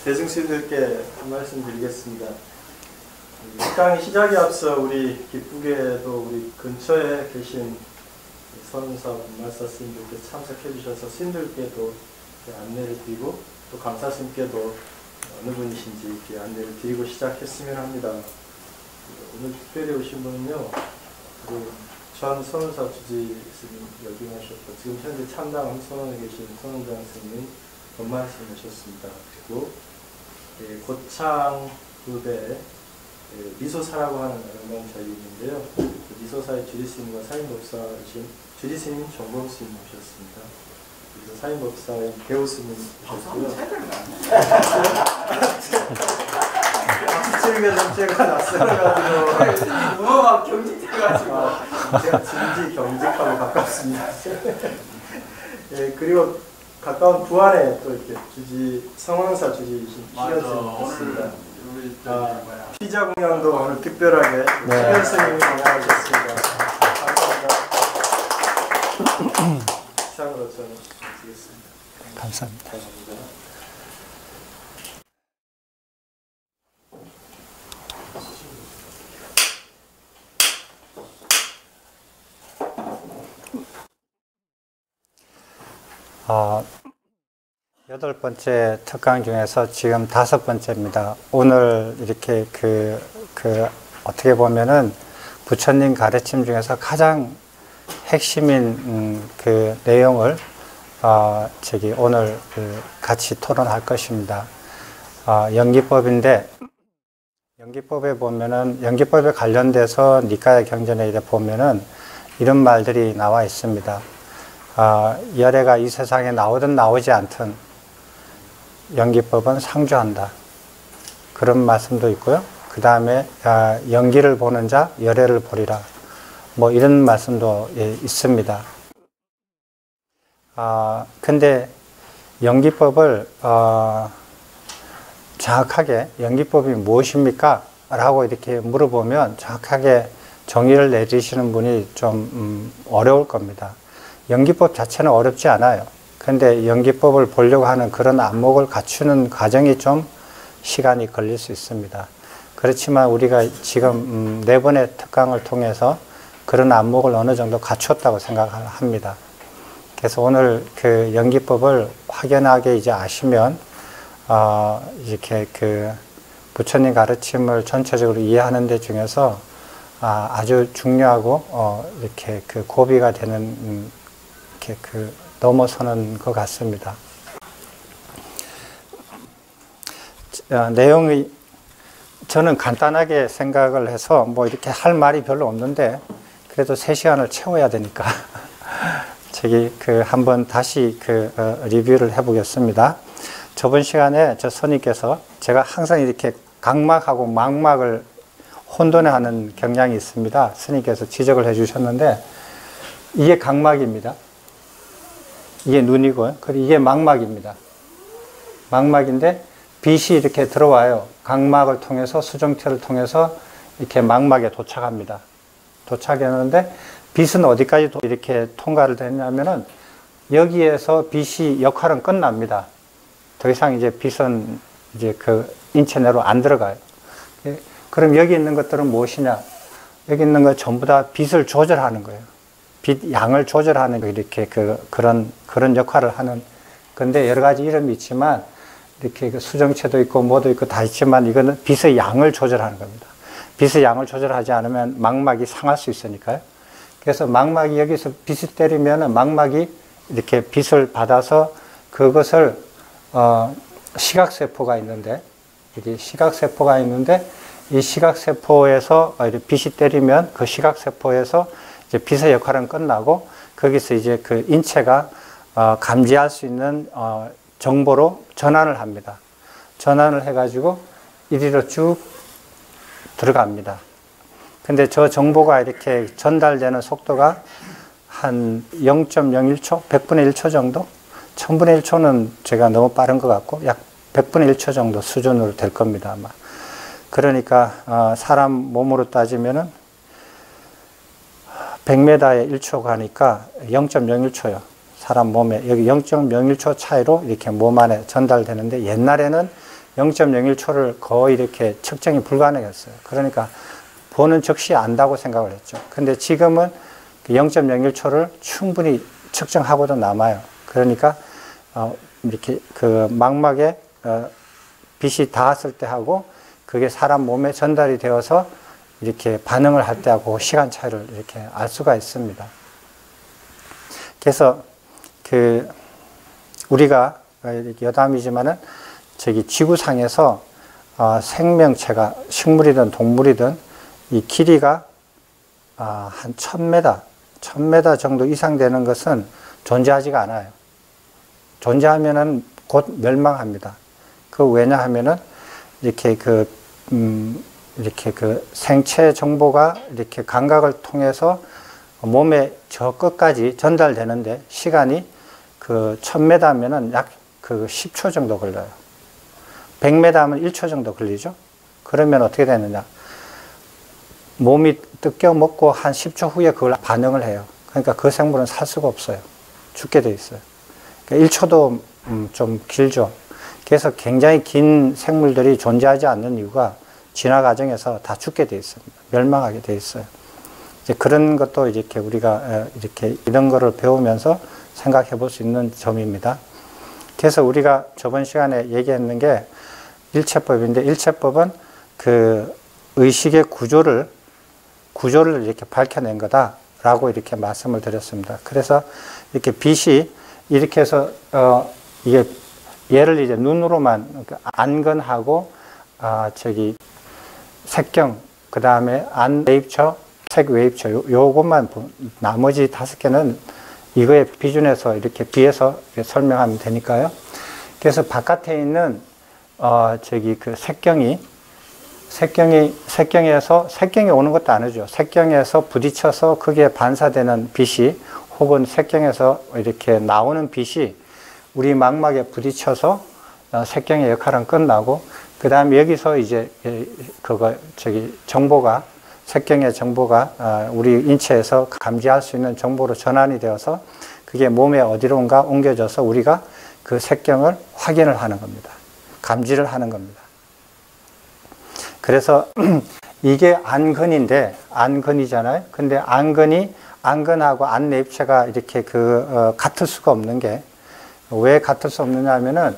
대중수님들께 한 말씀 드리겠습니다. 이 강의 시작에 앞서 우리 기쁘게도 우리 근처에 계신 선운사 문말사 스님들께서 참석해 주셔서 스님들께도 안내를 드리고 또 강사 스님께도 어느 분이신지 이렇게 안내를 드리고 시작했으면 합니다. 오늘 특별히 오신 분은요, 전 선운사 주지 스님 역임하셨고 지금 현재 참당 선원에 계신 선원장 스님 법만 스님 오셨습니다. 그리고 고창 부대 미소사라고 하는 아름다운 자리가 있는데요. 그 미소사의 주지스님과 사인법사이신 주지스님 정범스님 오셨습니다. 그리고 사인법사의 배우스님 오셨고요. 박수치기가 좀 제가 낯설어가지고 너무 경직돼가지고 제가 진지 경직하고 가깝습니다. 그리고 가까운 부안에 또 이렇게 성황사 주지이신 시현스님 있습니다. 피자 공연도 오늘 특별하게 시현스님이 공연하셨습니다. 감사합니다. 이상으로 저는 드리겠습니다. 감사합니다. 여덟 번째 특강 중에서 지금 5번째입니다. 오늘 이렇게 어떻게 보면은 부처님 가르침 중에서 가장 핵심인 그 내용을 오늘 같이 토론할 것입니다. 연기법인데, 연기법에 보면은, 연기법에 관련돼서 니까야 경전에 보면은 이런 말들이 나와 있습니다. 열애가 이 세상에 나오든 나오지 않든 연기법은 상주한다. 그런 말씀도 있고요. 그 다음에 연기를 보는 자 열애를 보리라. 뭐 이런 말씀도 있습니다. 근데 연기법을 정확하게 연기법이 무엇입니까? 라고 이렇게 물어보면 정확하게 정의를 내리시는 분이 좀 어려울 겁니다. 연기법 자체는 어렵지 않아요. 근데 연기법을 보려고 하는 그런 안목을 갖추는 과정이 좀 시간이 걸릴 수 있습니다. 그렇지만 우리가 지금 4번의 특강을 통해서 그런 안목을 어느 정도 갖췄다고 생각합니다. 그래서 오늘 그 연기법을 확연하게 이제 아시면, 이렇게 부처님 가르침을 전체적으로 이해하는 데 중에서 아주 중요하고, 이렇게 고비가 되는, 이렇게 넘어서는 것 같습니다. 내용이 저는 간단하게 생각을 해서 뭐 이렇게 할 말이 별로 없는데 그래도 3시간을 채워야 되니까 한번 다시 리뷰를 해보겠습니다. 저번 시간에 저 스님께서 제가 항상 이렇게 각막하고 망막을 혼돈해하는 경향이 있습니다. 스님께서 지적을 해주셨는데 이게 각막입니다. 이게 눈이고요. 그리고 이게 망막입니다. 망막인데 빛이 이렇게 들어와요. 각막을 통해서 수정체를 통해서 이렇게 망막에 도착합니다. 도착했는데 빛은 어디까지 이렇게 통과를 되냐면은 여기에서 빛이 역할은 끝납니다. 더 이상 이제 빛은 이제 인체 내로 안 들어가요. 그럼 여기 있는 것들은 무엇이냐? 여기 있는 거 전부 다 빛을 조절하는 거예요. 빛 양을 조절하는 거 이렇게 그런 역할을 하는 건데 여러 가지 이름이 있지만 이렇게 수정체도 있고 뭐도 있고 다 있지만 이거는 빛의 양을 조절하는 겁니다. 빛의 양을 조절하지 않으면 망막이 상할 수 있으니까요. 그래서 망막이 여기서 빛이 때리면 망막이 이렇게 빛을 받아서 그것을 시각세포가 있는데 여기 시각세포가 있는데 이 시각세포에서 빛이 때리면 그 시각세포에서 이제 빛의 역할은 끝나고 거기서 이제 그 인체가 감지할 수 있는 정보로 전환을 합니다. 전환을 해가지고 이리로 쭉 들어갑니다. 근데 저 정보가 이렇게 전달되는 속도가 한 0.01초, 100분의 1초 정도? 1000분의 1초는 제가 너무 빠른 것 같고 약 100분의 1초 정도 수준으로 될 겁니다, 아마. 그러니까 사람 몸으로 따지면은 100m에 1초 가니까 0.01초요. 사람 몸에 여기 0.01초 차이로 이렇게 몸 안에 전달되는데 옛날에는 0.01초를 거의 이렇게 측정이 불가능했어요. 그러니까 보는 즉시 안다고 생각을 했죠. 근데 지금은 0.01초를 충분히 측정하고도 남아요. 그러니까 이렇게 그 망막에 빛이 닿았을 때 하고 그게 사람 몸에 전달이 되어서 이렇게 반응을 할 때하고 시간 차이를 이렇게 알 수가 있습니다. 그래서 그 우리가 여담이지만은 저기 지구상에서 생명체가 식물이든 동물이든 이 길이가 한 1000m 정도 이상 되는 것은 존재하지가 않아요. 존재하면은 곧 멸망합니다. 그 왜냐하면은 이렇게 이렇게 그 생체 정보가 이렇게 감각을 통해서 몸의 저 끝까지 전달되는데 시간이 그 1000m면은 약 그 10초 정도 걸려요. 100m면 1초 정도 걸리죠. 그러면 어떻게 되느냐? 몸이 뜯겨 먹고 한 10초 후에 그걸 반응을 해요. 그러니까 그 생물은 살 수가 없어요. 죽게 돼 있어요. 그러니까 1초도 좀 길죠. 그래서 굉장히 긴 생물들이 존재하지 않는 이유가 진화 과정에서 다 죽게 돼 있습니다. 멸망하게 돼 있어요. 이제 그런 것도 이렇게 우리가 이렇게 이런 거를 배우면서 생각해 볼 수 있는 점입니다. 그래서 우리가 저번 시간에 얘기했는 게 일체법인데, 일체법은 그 의식의 구조를 이렇게 밝혀낸 거다라고 이렇게 말씀을 드렸습니다. 그래서 이렇게 빛이 이렇게 해서 이게 얘를 이제 눈으로만 안근하고 저기 색경, 그 다음에 안 웨이브처, 색 웨이브처 요것만 나머지 5개는 이거에 비준해서 이렇게 비해서 이렇게 설명하면 되니까요. 그래서 바깥에 있는 저기 그 색경에서 색경이 오는 것도 아니죠. 색경에서 부딪혀서 거기에 반사되는 빛이 혹은 색경에서 이렇게 나오는 빛이 우리 망막에 부딪혀서 색경의 역할은 끝나고, 그 다음에 여기서 이제 정보가, 색경의 정보가 우리 인체에서 감지할 수 있는 정보로 전환이 되어서 그게 몸에 어디론가 옮겨져서 우리가 그 색경을 확인을 하는 겁니다. 감지를 하는 겁니다. 그래서 이게 안근인데, 안근이잖아요. 근데 안근하고 안내입체가 이렇게 같을 수가 없는 게, 왜 같을 수 없느냐 하면은,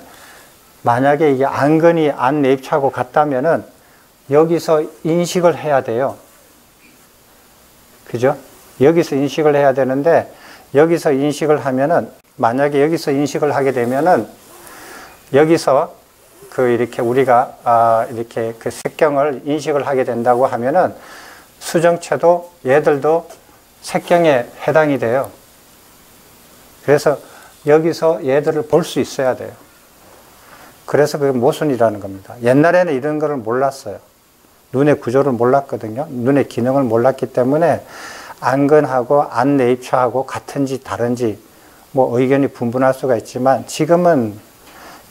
만약에 이게 안근이 안내입체하고 같다면은 여기서 인식을 해야 돼요. 그죠? 여기서 인식을 해야 되는데, 여기서 인식을 하면은, 만약에 여기서 인식을 하게 되면은, 여기서 이렇게 우리가, 이렇게 그 색경을 인식을 하게 된다고 하면은, 수정체도 얘들도 색경에 해당이 돼요. 그래서 여기서 얘들을 볼 수 있어야 돼요. 그래서 그게 모순이라는 겁니다. 옛날에는 이런 거를 몰랐어요. 눈의 구조를 몰랐거든요. 눈의 기능을 몰랐기 때문에 안근하고 안내입처하고 같은지 다른지 뭐 의견이 분분할 수가 있지만, 지금은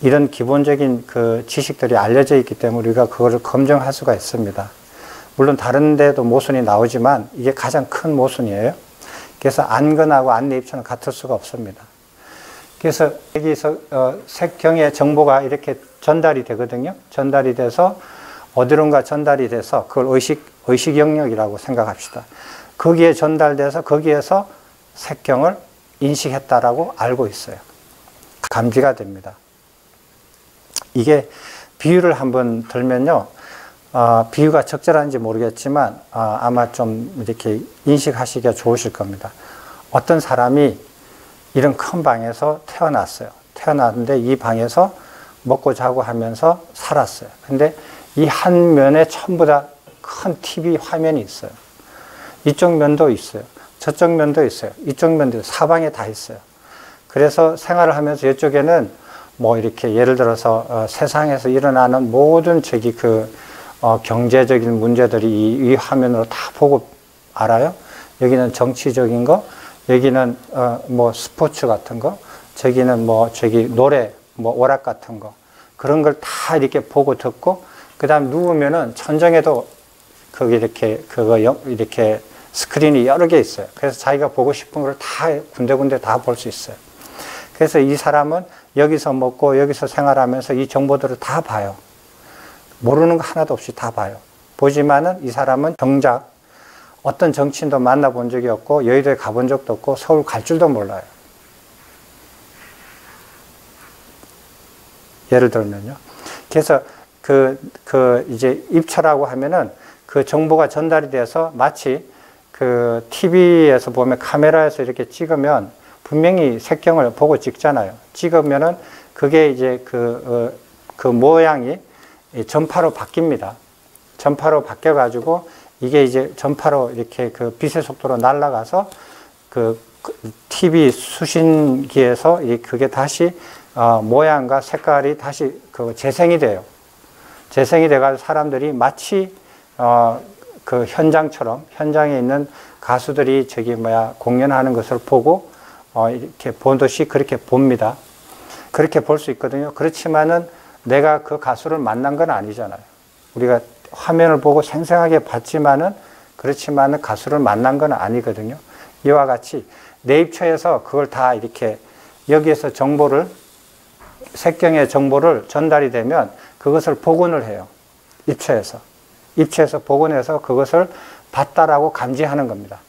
이런 기본적인 그 지식들이 알려져 있기 때문에 우리가 그거를 검증할 수가 있습니다. 물론 다른 데도 모순이 나오지만 이게 가장 큰 모순이에요. 그래서 안근하고 안내입처는 같을 수가 없습니다. 그래서 여기서 색경의 정보가 이렇게 전달이 되거든요. 전달이 돼서 어디론가 전달이 돼서 그걸 의식 영역이라고 생각합시다. 거기에 전달돼서 거기에서 색경을 인식했다라고 알고 있어요. 감지가 됩니다. 이게 비유를 한번 들면요. 비유가 적절한지 모르겠지만 아마 좀 이렇게 인식하시기가 좋으실 겁니다. 어떤 사람이 이런 큰 방에서 태어났어요. 태어났는데 이 방에서 먹고 자고 하면서 살았어요. 근데 이 한 면에 전부 다 큰 TV 화면이 있어요. 이쪽 면도 있어요. 저쪽 면도 있어요. 이쪽 면도 있어요. 사방에 다 있어요. 그래서 생활을 하면서 이쪽에는 뭐 이렇게 예를 들어서 세상에서 일어나는 모든 경제적인 문제들이 이 화면으로 다 보고 알아요. 여기는 정치적인 거, 여기는 뭐 스포츠 같은 거, 저기는 뭐 노래, 뭐 오락 같은 거, 그런 걸 다 이렇게 보고 듣고, 그 다음 누우면은 천정에도 거기 이렇게 스크린이 여러 개 있어요. 그래서 자기가 보고 싶은 걸 다 군데군데 다 볼 수 있어요. 그래서 이 사람은 여기서 먹고 여기서 생활하면서 이 정보들을 다 봐요. 모르는 거 하나도 없이 다 봐요. 보지만은 이 사람은 정작 어떤 정치인도 만나본 적이 없고 여의도에 가본 적도 없고 서울 갈 줄도 몰라요. 예를 들면요. 그래서 이제 입처라고 하면은 그 정보가 전달이 돼서 마치 그 TV에서 보면 카메라에서 이렇게 찍으면 분명히 색경을 보고 찍잖아요. 찍으면은 그게 이제 그 모양이 전파로 바뀝니다. 전파로 바뀌어가지고 이게 이제 전파로 이렇게 그 빛의 속도로 날아가서 그 TV 수신기에서 그게 다시 모양과 색깔이 다시 그 재생이 돼요. 재생이 돼가지고 사람들이 마치 그 현장처럼 현장에 있는 가수들이 공연하는 것을 보고 이렇게 보듯이 그렇게 봅니다. 그렇게 볼 수 있거든요. 그렇지만은 내가 그 가수를 만난 건 아니잖아요. 우리가 화면을 보고 생생하게 봤지만은 그렇지만은 가수를 만난 건 아니거든요. 이와 같이 내 입처에서 그걸 다 이렇게 여기에서 정보를 색경의 정보를 전달이 되면 그것을 복원을 해요. 입처에서 복원해서 그것을 봤다라고 감지하는 겁니다.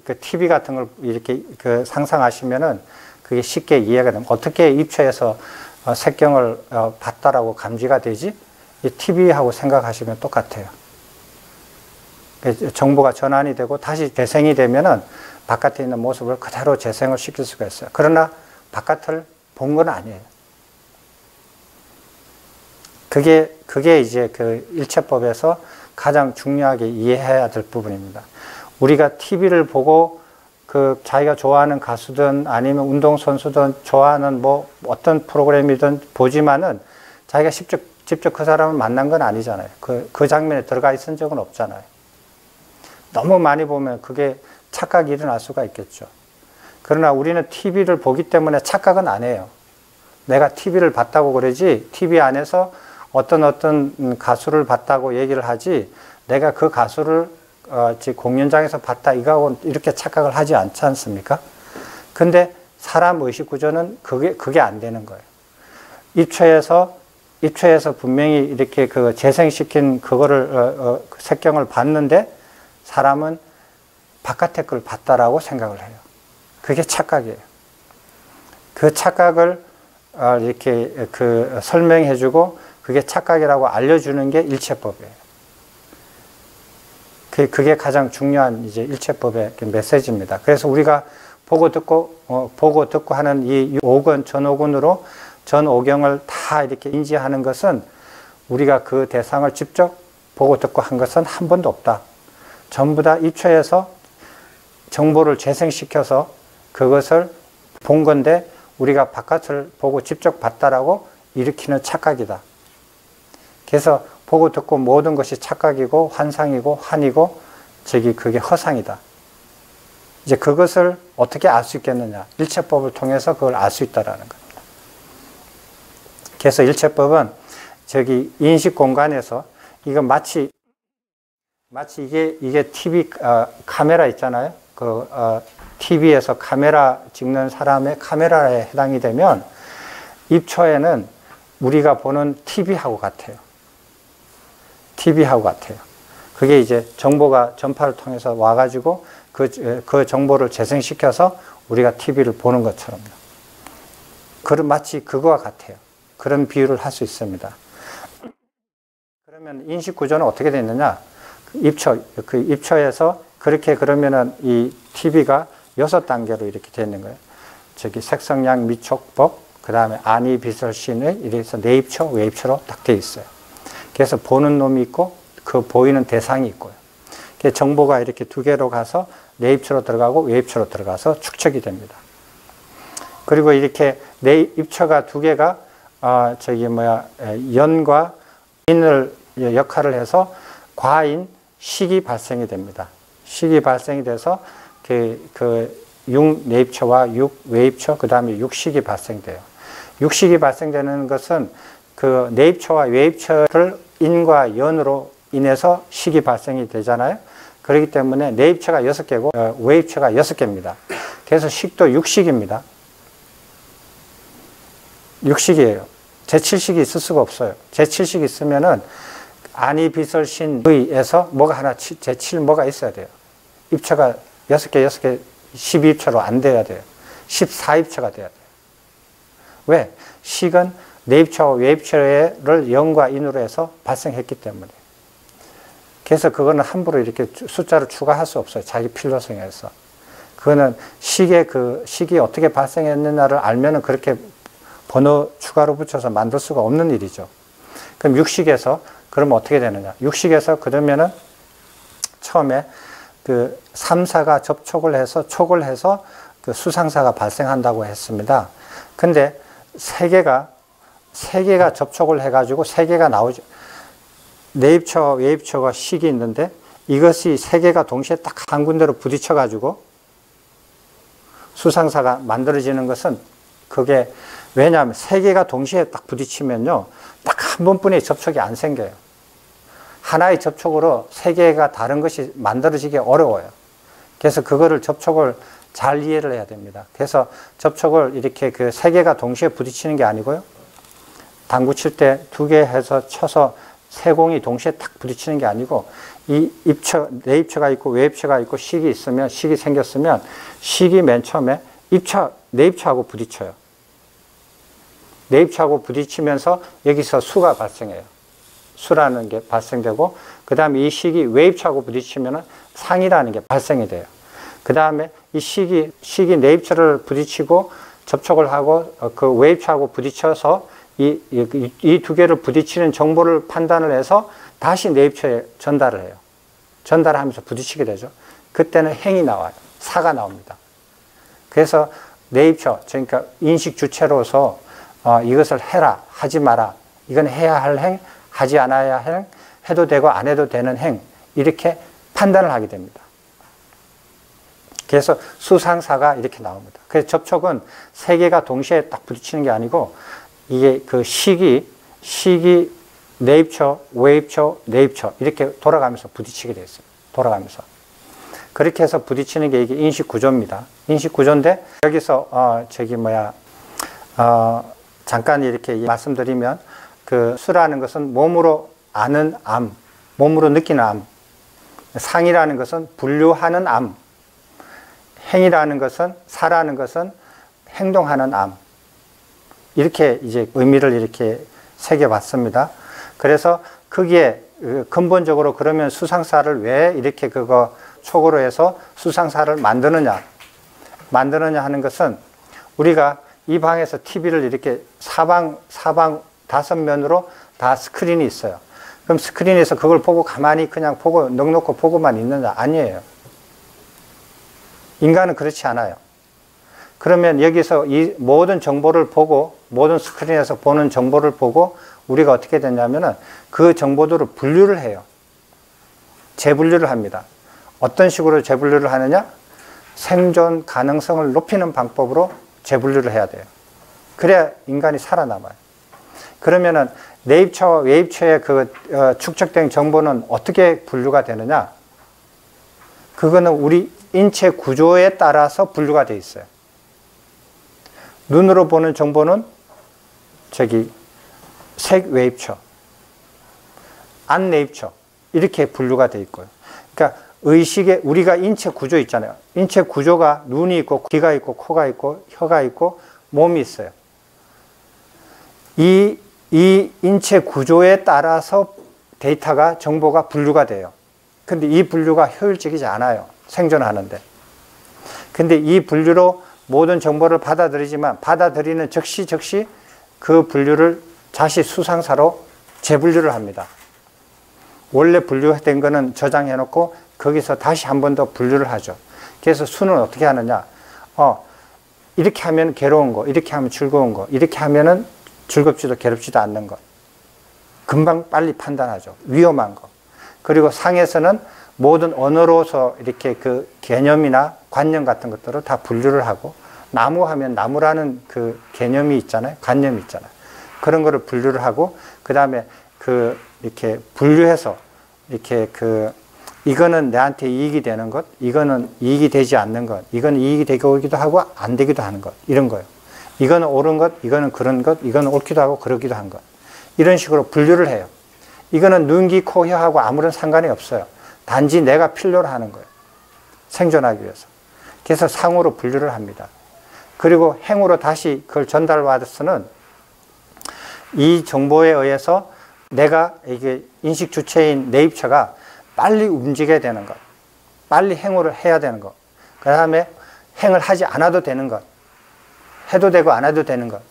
그 TV 같은 걸 이렇게 상상하시면은 그게 쉽게 이해가 됩니다. 어떻게 입처에서 색경을 봤다라고 감지가 되지? 이 TV하고 생각하시면 똑같아요. 정보가 전환이 되고 다시 재생이 되면은 바깥에 있는 모습을 그대로 재생을 시킬 수가 있어요. 그러나 바깥을 본 건 아니에요. 그게 이제 그 일체법에서 가장 중요하게 이해해야 될 부분입니다. 우리가 TV를 보고 그 자기가 좋아하는 가수든 아니면 운동선수든 좋아하는 뭐 어떤 프로그램이든 보지만은 자기가 직접 그 사람을 만난 건 아니잖아요. 그 장면에 들어가 있은 적은 없잖아요. 너무 많이 보면 그게 착각이 일어날 수가 있겠죠. 그러나 우리는 TV를 보기 때문에 착각은 안 해요. 내가 TV를 봤다고 그러지 TV 안에서 어떤 가수를 봤다고 얘기를 하지 내가 그 가수를 공연장에서 봤다 이거하고 이렇게 착각을 하지 않지 않습니까? 근데 사람 의식 구조는 그게 안 되는 거예요. 입처에서 분명히 이렇게 그 재생시킨 그거를 색경을 봤는데 사람은 바깥의 걸 봤다라고 생각을 해요. 그게 착각이에요. 그 착각을 이렇게 설명해주고 그게 착각이라고 알려주는 게 일체법이에요. 그게 가장 중요한 이제 일체법의 메시지입니다. 그래서 우리가 보고 듣고 하는 이 오근, 전오근으로 전오경을 다 이렇게 인지하는 것은 우리가 그 대상을 직접 보고 듣고 한 것은 한 번도 없다. 전부 다 입처에서 정보를 재생시켜서 그것을 본 건데 우리가 바깥을 보고 직접 봤다라고 일으키는 착각이다. 그래서 보고 듣고 모든 것이 착각이고 환상이고 환이고 그게 허상이다. 이제 그것을 어떻게 알 수 있겠느냐. 일체법을 통해서 그걸 알 수 있다라는 겁니다. 그래서 일체법은 인식 공간에서 이건 마치 이게 TV 카메라 있잖아요. TV에서 카메라 찍는 사람의 카메라에 해당이 되면 입처에는 우리가 보는 TV하고 같아요. TV하고 같아요. 그게 이제 정보가 전파를 통해서 와가지고 그 정보를 재생시켜서 우리가 TV를 보는 것처럼. 마치 그거와 같아요. 그런 비유를 할 수 있습니다. 그러면 인식 구조는 어떻게 되어 있느냐? 입처에서 그렇게 그러면은 이 TV가 6단계로 이렇게 되어 있는 거예요. 색성양 미촉법, 그 다음에 안이 비설신의 이래서 내입처, 외입처로 딱 되어 있어요. 그래서 보는 놈이 있고 그 보이는 대상이 있고요. 정보가 이렇게 두 개로 가서 내입처로 들어가고 외입처로 들어가서 축적이 됩니다. 그리고 이렇게 내입처가 두 개가 연과 인을 역할을 해서 과인 식이 발생이 됩니다. 식이 발생이 돼서 육내입처와 육외입처, 그 다음에 육식이 발생돼요. 육식이 발생되는 것은 그 내입처와 외입처를 인과 연으로 인해서 식이 발생이 되잖아요. 그렇기 때문에 내입처가 6개고 외입처가 6개입니다. 그래서 식도 육식입니다. 육식이에요. 제7식이 있을 수가 없어요. 제7식이 있으면은 안이비설신의에서 뭐가 하나 제7 뭐가 있어야 돼요. 입처가 6개 12입처로 안 돼야 돼요. 14입처가 돼야 돼요. 왜? 식은 내입처와 외입처를 0과 인으로 해서 발생했기 때문에. 그래서 그거는 함부로 이렇게 숫자를 추가할 수 없어요. 자기 필요성에서. 그거는 식이 어떻게 발생했느냐를 알면은 그렇게 번호 추가로 붙여서 만들 수가 없는 일이죠. 그럼 육식에서 그러면 어떻게 되느냐? 육식에서 그러면은 처음에 그 3사가 접촉을 해서 촉을 해서 그 수상사가 발생한다고 했습니다. 근데 세 개가 접촉을 해가지고 세 개가 나오죠. 내입처, 외입처가 식이 있는데 이것이 세 개가 동시에 딱 한 군데로 부딪혀가지고 수상사가 만들어지는 것은 그게 왜냐하면 세 개가 동시에 딱 부딪히면요. 딱 한 번뿐이 접촉이 안 생겨요. 하나의 접촉으로 세 개가 다른 것이 만들어지기 어려워요. 그래서 그거를 접촉을 잘 이해를 해야 됩니다. 그래서 접촉을 이렇게 그 세 개가 동시에 부딪히는 게 아니고요. 당구 칠 때 2개 해서 쳐서 세 공이 동시에 딱 부딪히는 게 아니고 이 입처, 내입처가 있고 외입처가 있고 식이 있으면 식이 생겼으면 식이 맨 처음에 내입처하고 부딪혀요. 내입처하고 부딪히면서 여기서 수가 발생해요. 수라는 게 발생되고 그 다음에 이 식이 외입처하고 부딪히면 상이라는 게 발생이 돼요. 그 다음에 이 식이 내입처를 부딪히고 접촉을 하고 그 외입처하고 부딪혀서 이 두 개를 부딪히는 정보를 판단을 해서 다시 내입처에 전달을 해요. 전달을 하면서 부딪히게 되죠. 그때는 행이 나와요. 사가 나옵니다. 그래서 내입처, 그러니까 인식 주체로서 이것을 해라, 하지 마라. 이건 해야 할 행, 하지 않아야 할 행, 해도 되고 안 해도 되는 행, 이렇게 판단을 하게 됩니다. 그래서 수상사가 이렇게 나옵니다. 그래서 접촉은 세 개가 동시에 딱 부딪히는 게 아니고 이게 그 식이 내입처, 외입처, 내입처 이렇게 돌아가면서 부딪히게 되어 있습니다. 돌아가면서. 그렇게 해서 부딪히는 게 이게 인식 구조입니다. 인식 구조인데 여기서 잠깐 이렇게 말씀드리면 그 수라는 것은 몸으로 아는 암, 몸으로 느끼는 암. 상이라는 것은 분류하는 암. 행이라는 것은, 사라는 것은 행동하는 암. 이렇게 이제 의미를 이렇게 새겨봤습니다. 그래서 거기에 근본적으로 그러면 수상사를 왜 이렇게 그거 촉으로 해서 수상사를 만드느냐 하는 것은 우리가 이 방에서 TV를 이렇게 사방 5면으로 다 스크린이 있어요. 그럼 스크린에서 그걸 보고 가만히 그냥 보고 넉넉히 보고만 있느냐? 아니에요. 인간은 그렇지 않아요. 그러면 여기서 이 모든 정보를 보고 모든 스크린에서 보는 정보를 보고 우리가 어떻게 되냐면은 그 정보들을 분류를 해요. 재분류를 합니다. 어떤 식으로 재분류를 하느냐? 생존 가능성을 높이는 방법으로 재분류를 해야 돼요. 그래야 인간이 살아남아요. 그러면은 내입처와 외입처의 축적된 정보는 어떻게 분류가 되느냐? 그거는 우리 인체 구조에 따라서 분류가 되어 있어요. 눈으로 보는 정보는 색외입처, 안내입처 이렇게 분류가 되어 있고요. 그러니까 의식에 우리가 인체 구조 있잖아요. 인체 구조가 눈이 있고 귀가 있고 코가 있고 혀가 있고 몸이 있어요. 이 인체 구조에 따라서 데이터가 정보가 분류가 돼요. 근데 이 분류가 효율적이지 않아요. 생존하는데. 근데 이 분류로 모든 정보를 받아들이지만 받아들이는 즉시 그 분류를 다시 수상사로 재분류를 합니다. 원래 분류된 거는 저장해 놓고 거기서 다시 한 번 더 분류를 하죠. 그래서 수는 어떻게 하느냐? 이렇게 하면 괴로운 거, 이렇게 하면 즐거운 거, 이렇게 하면은 즐겁지도 괴롭지도 않는 것. 금방 빨리 판단하죠. 위험한 거. 그리고 상에서는 모든 언어로서 이렇게 그 개념이나 관념 같은 것들을 다 분류를 하고 나무 하면 나무라는 그 개념이 있잖아요. 관념이 있잖아요. 그런 거를 분류를 하고 그 다음에 이렇게 분류해서 이렇게 이거는 내한테 이익이 되는 것, 이거는 이익이 되지 않는 것, 이건 이익이 되기도 하고 안 되기도 하는 것, 이런 거예요. 이거는 옳은 것, 이거는 그런 것, 이거는 옳기도 하고 그러기도 한 것. 이런 식으로 분류를 해요. 이거는 눈, 귀, 코, 혀하고 아무런 상관이 없어요. 단지 내가 필요로 하는 거예요. 생존하기 위해서. 그래서 상으로 분류를 합니다. 그리고 행으로 다시 그걸 전달받아서는 이 정보에 의해서 내가 이게 인식 주체인 내 입처가 빨리 움직여야 되는 것, 빨리 행으로 해야 되는 것, 그 다음에 행을 하지 않아도 되는 것, 해도 되고 안 해도 되는 것,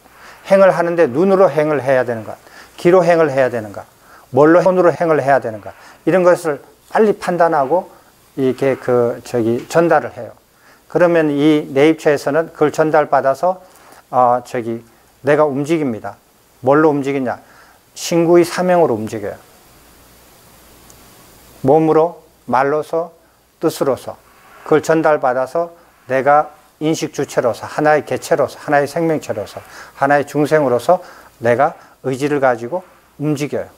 행을 하는데 눈으로 행을 해야 되는 것, 귀로 행을 해야 되는 것, 뭘로 손으로 행을 해야 되는 것, 이런 것을 빨리 판단하고 이렇게 전달을 해요. 그러면 이 내 입처에서는 그걸 전달받아서 내가 움직입니다. 뭘로 움직이냐? 신구의 사명으로 움직여요. 몸으로, 말로서, 뜻으로서 그걸 전달받아서 내가 인식 주체로서, 하나의 개체로서, 하나의 생명체로서, 하나의 중생으로서 내가 의지를 가지고 움직여요.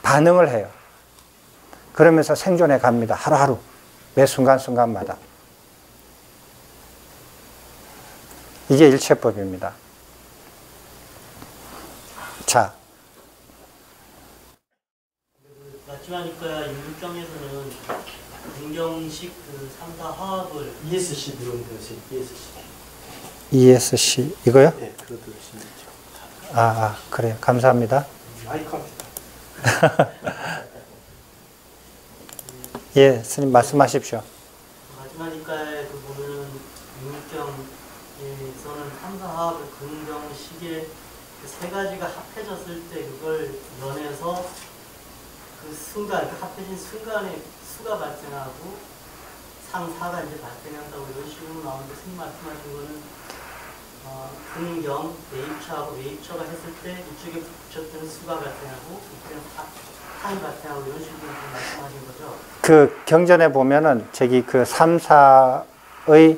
반응을 해요. 그러면서 생존해 갑니다. 하루하루, 매 순간순간마다. 이게 일체법입니다. 자. 마치마니까 6장에서는 긍정식 그 3사 화합을 ESC 들어오면 되세요. ESC 이거요? 네, 그거 들으시면 되죠. 그래요. 감사합니다. 마이크입니다. 예, 스님 말씀하십시오. 마치마니까에 그 보면은 6장에서는 3사 화합을 긍정식에 세 가지가 합해졌을 때 그걸 연해서 그 순간, 그 합해진 순간에 수가 발생하고 상사가 이제 발생한다고 이런 식으로 나오는데 스님 말씀하신 거는 긍정, 내입처하고 외입처가 했을 때 이쪽에 붙였던 수가 발생하고 이쪽에 상이 발생하고 이런 식으로 말씀하신 거죠? 그 경전에 보면은 그 3사의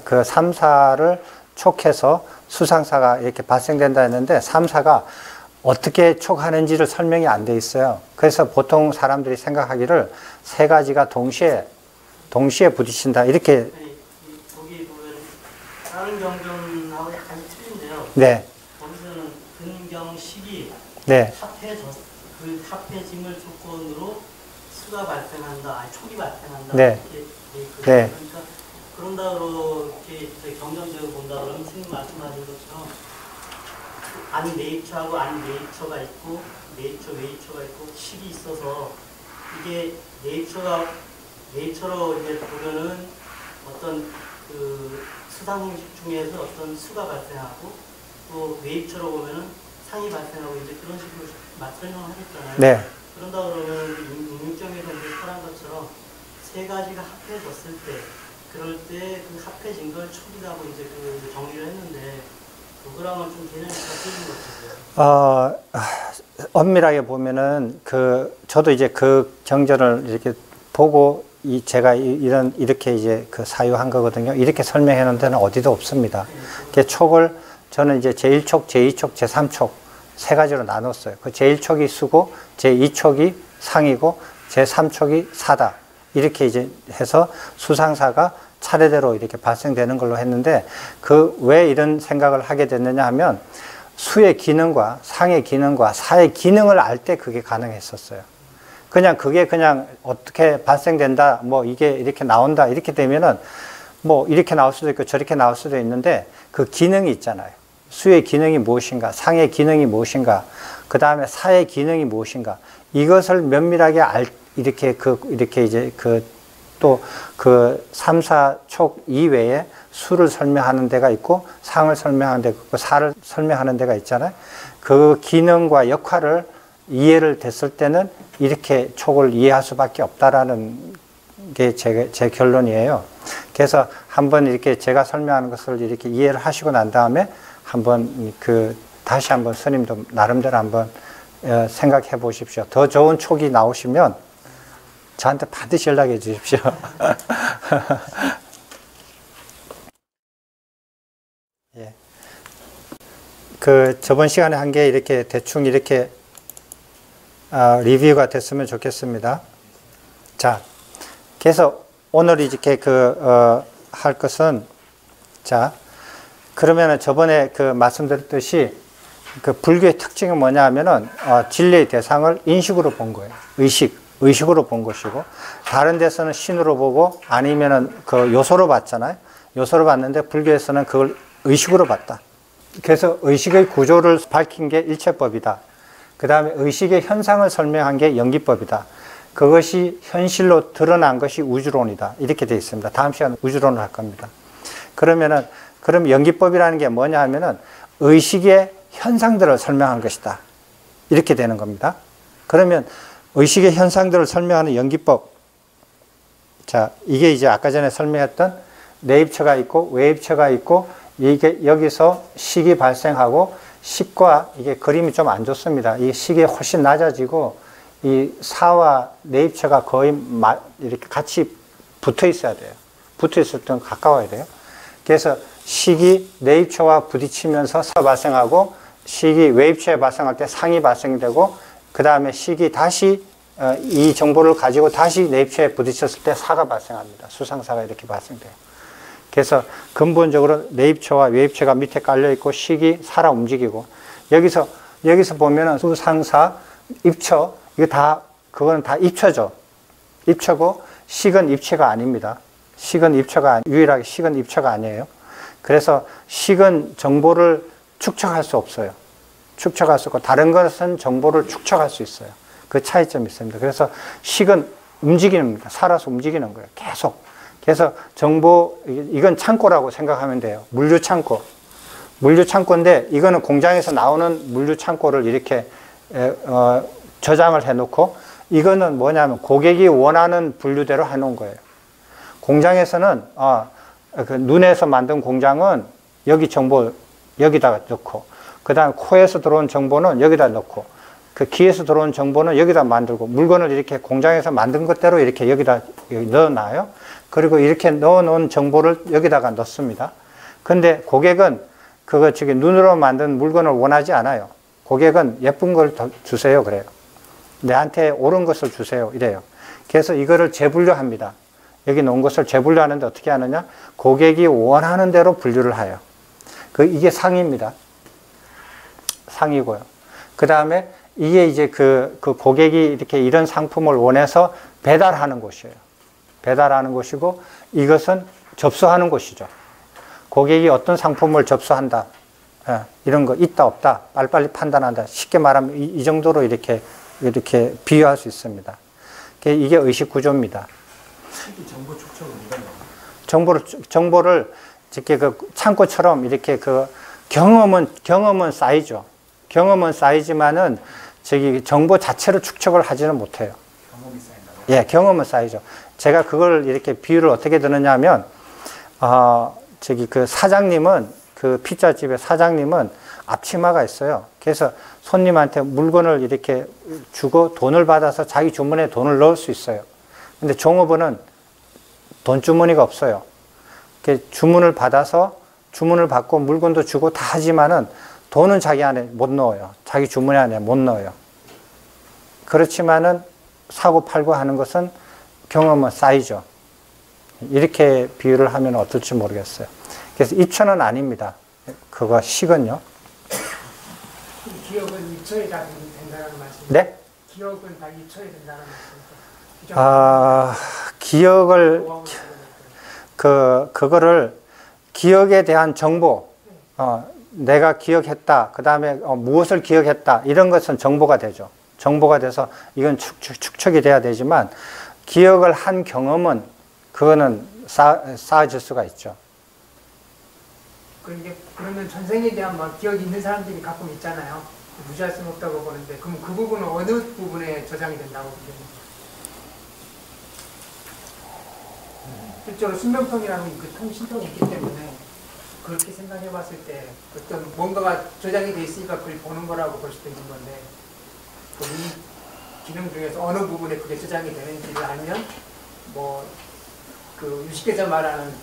그 3사를 촉해서 수상사가 이렇게 발생된다 했는데 3사가 어떻게 촉하는지를 설명이 안 돼 있어요. 그래서 보통 사람들이 생각하기를 세 가지가 동시에 부딪힌다 이렇게. 거기 보면 다른 경전하고 약간 틀린데요. 네. 거기서는 긍정식이 네. 그 합해짐을 조건으로 수가 발생한다, 촉이 발생한다. 네. 이렇게 네. 그러니까 그런다고 이렇게 경전적으로 본다 그러면 스님 말씀하신 것처럼 아니 내입처하고 아니 내입처가 있고 내입처 외입처가 있고 식이 있어서 이게 내입처로 이게 보면은 어떤 그 수상식 중에서 어떤 수가 발생하고 또 외입처로 보면은 상이 발생하고 이제 그런 식으로 설명하셨잖아요. 네. 그런다 그러면 육정에서 이제 설한 것처럼 세 가지가 합해졌을 때 그럴 때 그 합해진 걸 촉이라고 이제 그 정리를 했는데 그거랑은 좀 개념이 다 틀린 것 같아요. 엄밀하게 보면은 저도 이제 그 경전을 이렇게 보고 제가 이렇게 이제 사유한 거거든요. 이렇게 설명해 놓은 데는 어디도 없습니다. 그 촉을 저는 이제 제1촉, 제2촉, 제3촉 세 가지로 나눴어요. 그 제1촉이 수고, 제2촉이 상이고, 제3촉이 사다. 이렇게 이제 해서 수상사가 차례대로 이렇게 발생되는 걸로 했는데 왜 이런 생각을 하게 됐느냐 하면 수의 기능과 상의 기능과 사의 기능을 알 때 그게 가능했었어요. 그게 그냥 어떻게 발생된다, 뭐 이게 이렇게 나온다, 이렇게 되면은 뭐 이렇게 나올 수도 있고 저렇게 나올 수도 있는데 그 기능이 있잖아요. 수의 기능이 무엇인가, 상의 기능이 무엇인가, 그 다음에 사의 기능이 무엇인가, 이것을 면밀하게 이렇게 이제 또 그 3, 4촉 이외에 수를 설명하는 데가 있고 상을 설명하는 데가 있고 사를 설명하는 데가 있잖아요. 그 기능과 역할을 이해를 됐을 때는 이렇게 촉을 이해할 수밖에 없다라는 게 제 결론이에요. 그래서 한번 이렇게 제가 설명하는 것을 이렇게 이해를 하시고 난 다음에 한번 다시 한번 스님도 나름대로 한번 생각해 보십시오. 더 좋은 촉이 나오시면 저한테 반드시 연락해 주십시오. 예. 저번 시간에 한 게 이렇게 대충 이렇게 리뷰가 됐으면 좋겠습니다. 자, 그래서 오늘 이렇게 할 것은, 자, 그러면은 저번에 그 말씀드렸듯이 그 불교의 특징이 뭐냐 하면은 진리의 대상을 인식으로 본 거예요. 의식으로 본 것이고, 다른 데서는 신으로 보고 아니면은 그 요소로 봤잖아요. 요소로 봤는데 불교에서는 그걸 의식으로 봤다. 그래서 의식의 구조를 밝힌 게 일체법이다. 그 다음에 의식의 현상을 설명한 게 연기법이다. 그것이 현실로 드러난 것이 우주론이다. 이렇게 되어 있습니다. 다음 시간에 우주론을 할 겁니다. 그럼 연기법이라는 게 뭐냐 하면은 의식의 현상들을 설명한 것이다. 이렇게 되는 겁니다. 그러면 의식의 현상들을 설명하는 연기법. 자, 이게 이제 아까 전에 설명했던 내입처가 있고 외입처가 있고, 이게 여기서 식이 발생하고, 식과 이게 그림이 좀 안 좋습니다. 이 식이 훨씬 낮아지고 이 사와 내입처가 거의 이렇게 같이 붙어 있어야 돼요. 붙어 있을 때는 가까워야 돼요. 그래서 식이 내입처와 부딪히면서 사 발생하고, 식이 외입처에 발생할 때 상이 발생되고, 그 다음에 식이 다시 이 정보를 가지고 다시 내입처에 부딪혔을 때 사가 발생합니다. 수상사가 이렇게 발생돼요. 그래서 근본적으로 내입처와 외입처가 밑에 깔려 있고, 식이 살아 움직이고, 여기서 보면은 수상사, 입처, 그거는 다 입처죠. 입처고, 식은 입체가 아닙니다. 유일하게 식은 입처가 아니에요. 그래서 식은 정보를 축적할 수 없어요. 축적할 수 없고, 다른 것은 정보를 축적할 수 있어요. 그 차이점이 있습니다. 그래서 식은 움직이는 겁니다. 살아서 움직이는 거예요. 계속. 그래서 이건 창고라고 생각하면 돼요. 물류 창고인데, 이거는 공장에서 나오는 물류 창고를 이렇게 저장을 해놓고, 이거는 뭐냐면 고객이 원하는 분류대로 해놓은 거예요. 공장에서는 그 눈에서 만든 공장은 여기 정보 여기다가 넣고, 그 다음 코에서 들어온 정보는 여기다 넣고, 그 귀에서 들어온 정보는 여기다 만들고, 물건을 이렇게 공장에서 만든 것대로 이렇게 여기다 넣어놔요. 그리고 이렇게 넣어놓은 정보를 여기다가 넣습니다. 근데 고객은 눈으로 만든 물건을 원하지 않아요. 고객은 예쁜 걸 더 주세요. 그래요. 내한테 옳은 것을 주세요. 이래요. 그래서 이거를 재분류합니다. 여기 놓은 것을 재분류하는데 어떻게 하느냐? 고객이 원하는 대로 분류를 해요. 이게 상입니다. 상이고요. 그 다음에 이게 이제 그 고객이 이렇게 이런 상품을 원해서 배달하는 곳이에요. 배달하는 곳이고, 이것은 접수하는 곳이죠. 고객이 어떤 상품을 접수한다. 이런 거 있다 없다. 빨리빨리 판단한다. 쉽게 말하면 이 정도로 이렇게 비유할 수 있습니다. 이게 의식 구조입니다. 정보 축적을 누가 정보를 이렇게 그 창고처럼 이렇게 경험은 쌓이죠. 경험은 쌓이지만은 정보 자체를 축적을 하지는 못해요. 경험이 쌓인다고? 예, 경험은 쌓이죠. 제가 그걸 이렇게 비유를 어떻게 드느냐 하면, 그 사장님은, 그 피자집의 사장님은 앞치마가 있어요. 그래서 손님한테 물건을 이렇게 주고 돈을 받아서 자기 주머니에 돈을 넣을 수 있어요. 근데 종업원은 돈 주머니가 없어요. 주문을 받고 물건도 주고 다 하지만은 돈은 자기 안에 못 넣어요. 자기 주머니 안에 못 넣어요. 그렇지만은 사고 팔고 하는 것은 경험은 쌓이죠. 이렇게 비유를 하면 어떨지 모르겠어요. 그래서 입처는 아닙니다. 그거 식은요. 기억은 입처에 다 된다는 말씀이죠? 네? 기억은 다 입처에 된다는 말씀이죠? 기억을, 그거를 기억에 대한 정보, 내가 기억했다, 그 다음에 무엇을 기억했다, 이런 것은 정보가 되죠. 정보가 돼서 이건 축적이 돼야 되지만, 기억을 한 경험은 그거는 쌓아질 수가 있죠. 그러면 전생에 대한 기억이 있는 사람들이 가끔 있잖아요. 무시할 수는 없다고 보는데, 그럼 그 부분은 어느 부분에 저장이 된다고 보세요? 실제로 신명통이라는 그 신통이 있기 때문에 그렇게 생각해 봤을 때 어떤 뭔가가 저장이 돼 있으니까 그걸 보는 거라고 볼 수도 있는 건데, 이 기능 중에서 어느 부분에 그게 저장이 되는지를 알면 그 유식께서 말하는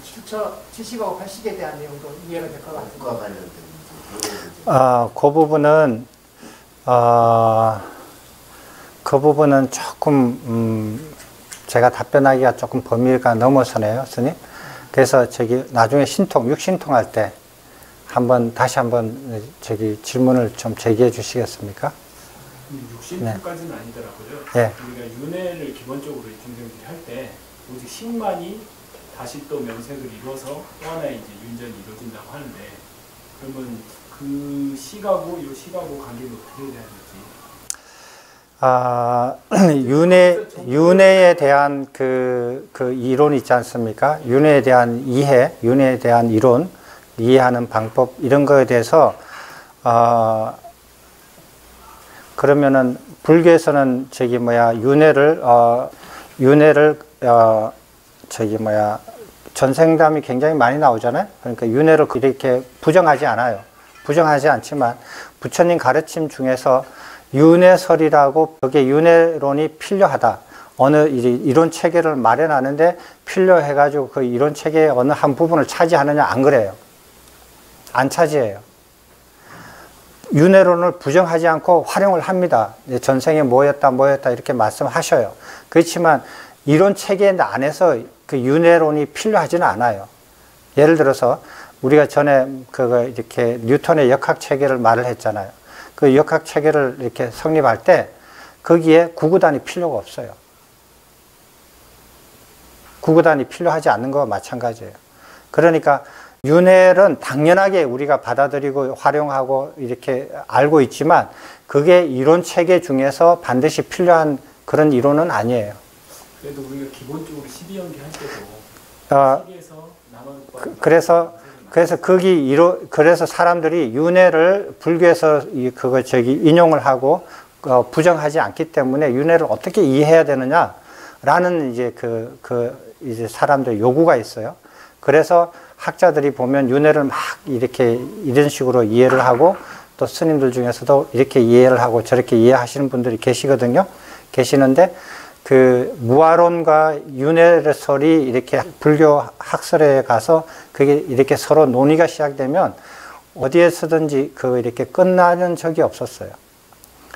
70하고 80에 대한 내용도 이해가 될 것 같습니다. 그 부분은 조금 제가 답변하기가 조금 범위가 넘어서네요, 스님. 그래서 나중에 육신통 할 때 한번 다시 한번 저기 질문을 좀 제기해 주시겠습니까? 60%까지는 아니더라고요. 네. 우리가 윤회를 기본적으로 중생들이 할 때 오직 10만이 다시 또 면색을 이뤄서 또 하나의 이제 윤전이 이루어진다고 하는데, 그러면 그 시가고 이 시가고 관계는 어떻게 해야 될지? 윤회에 대한 그 이론 있지 않습니까? 윤회에 대한 이해, 윤회에 대한 이론, 이해하는 방법, 이런 거에 대해서, 그러면은, 불교에서는 윤회를, 전생담이 굉장히 많이 나오잖아요. 그러니까 윤회를 이렇게 부정하지 않아요. 부정하지 않지만, 부처님 가르침 중에서 윤회설이라고, 그게 윤회론이 필요하다. 어느 이론 체계를 마련하는데 필요해가지고 그 이론 체계의 어느 한 부분을 차지하느냐, 안 그래요. 안 차지해요. 윤회론을 부정하지 않고 활용을 합니다. 전생에 뭐였다 이렇게 말씀하셔요. 그렇지만 이론 체계 안에서 그 윤회론이 필요하지는 않아요. 예를 들어서 우리가 전에 이렇게 뉴턴의 역학 체계를 말을 했잖아요. 그 역학 체계를 이렇게 성립할 때 거기에 구구단이 필요가 없어요. 구구단이 필요하지 않는 거와 마찬가지예요. 그러니까 윤회는 당연하게 우리가 받아들이고 활용하고 이렇게 알고 있지만 그게 이론 체계 중에서 반드시 필요한 그런 이론은 아니에요. 그래도 우리가 기본적으로 12연기 할 때도 시계에서 그래서 사람들이 윤회를 불교에서 인용을 하고 부정하지 않기 때문에 윤회를 어떻게 이해해야 되느냐라는 이제 사람들 요구가 있어요. 그래서 학자들이 보면 윤회를 막 이런 식으로 이해를 하고 또 스님들 중에서도 이렇게 이해를 하고 저렇게 이해하시는 분들이 계시거든요. 계시는데 그 무아론과 윤회설이 이렇게 불교 학설에 가서 그게 이렇게 서로 논의가 시작되면 어디에서든지 이렇게 끝나는 적이 없었어요.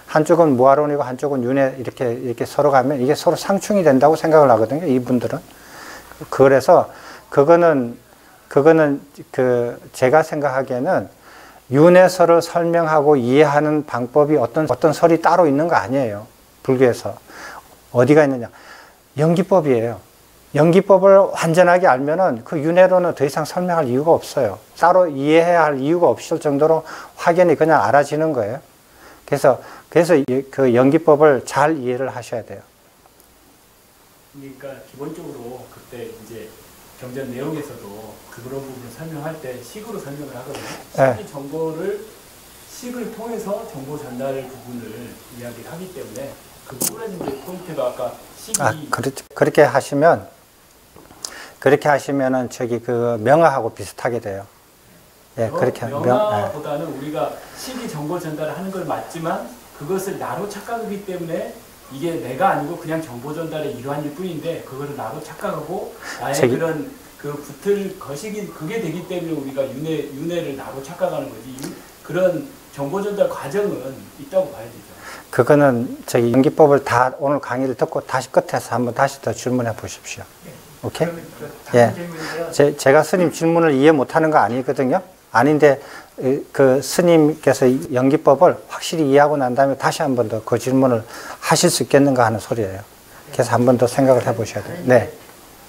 한쪽은 무아론이고 한쪽은 윤회 이렇게 서로 가면 이게 서로 상충이 된다고 생각을 하거든요. 이분들은. 그래서 그거는 제가 생각하기에는 윤회설을 설명하고 이해하는 방법이 어떤 설이 따로 있는 거 아니에요. 불교에서. 어디가 있느냐. 연기법이에요. 연기법을 완전하게 알면은 그 윤회론은 더 이상 설명할 이유가 없어요. 따로 이해해야 할 이유가 없을 정도로 확연히 그냥 알아지는 거예요. 그래서 그 연기법을 잘 이해를 하셔야 돼요. 그러니까 기본적으로 그때 이제 경전 내용에서도 그런 부분을 설명할 때 식으로 설명을 하거든요. 식이 정보를 식을 통해서 정보 전달 부분을 이야기를 하기 때문에 그 부분에 이제 포인트가 아까 식이 그렇게 하시면은 명화하고 비슷하게 돼요. 예, 그렇게 명화보다는 우리가 식이 정보 전달을 하는 걸 맞지만 그것을 나로 착각하기 때문에 이게 내가 아니고 그냥 정보 전달의 일환일 뿐인데 그거를 나로 착각하고 나의 그런 붙을 거시기 그게 되기 때문에 우리가 윤회를 나로 착각하는 거지. 그런 정보 전달 과정은 있다고 봐야 되죠. 그거는 연기법을 다 오늘 강의를 듣고 다시 끝에서 한번 다시 더 질문해 보십시오. 네. 오케이? 예. 제가 스님 질문을 이해 못하는 거 아니거든요. 아닌데 그 스님께서 연기법을 확실히 이해하고 난 다음에 다시 한 번 더 그 질문을 하실 수 있겠는가 하는 소리예요. 그래서 한 번 더 생각을 해보셔야 돼요. 네.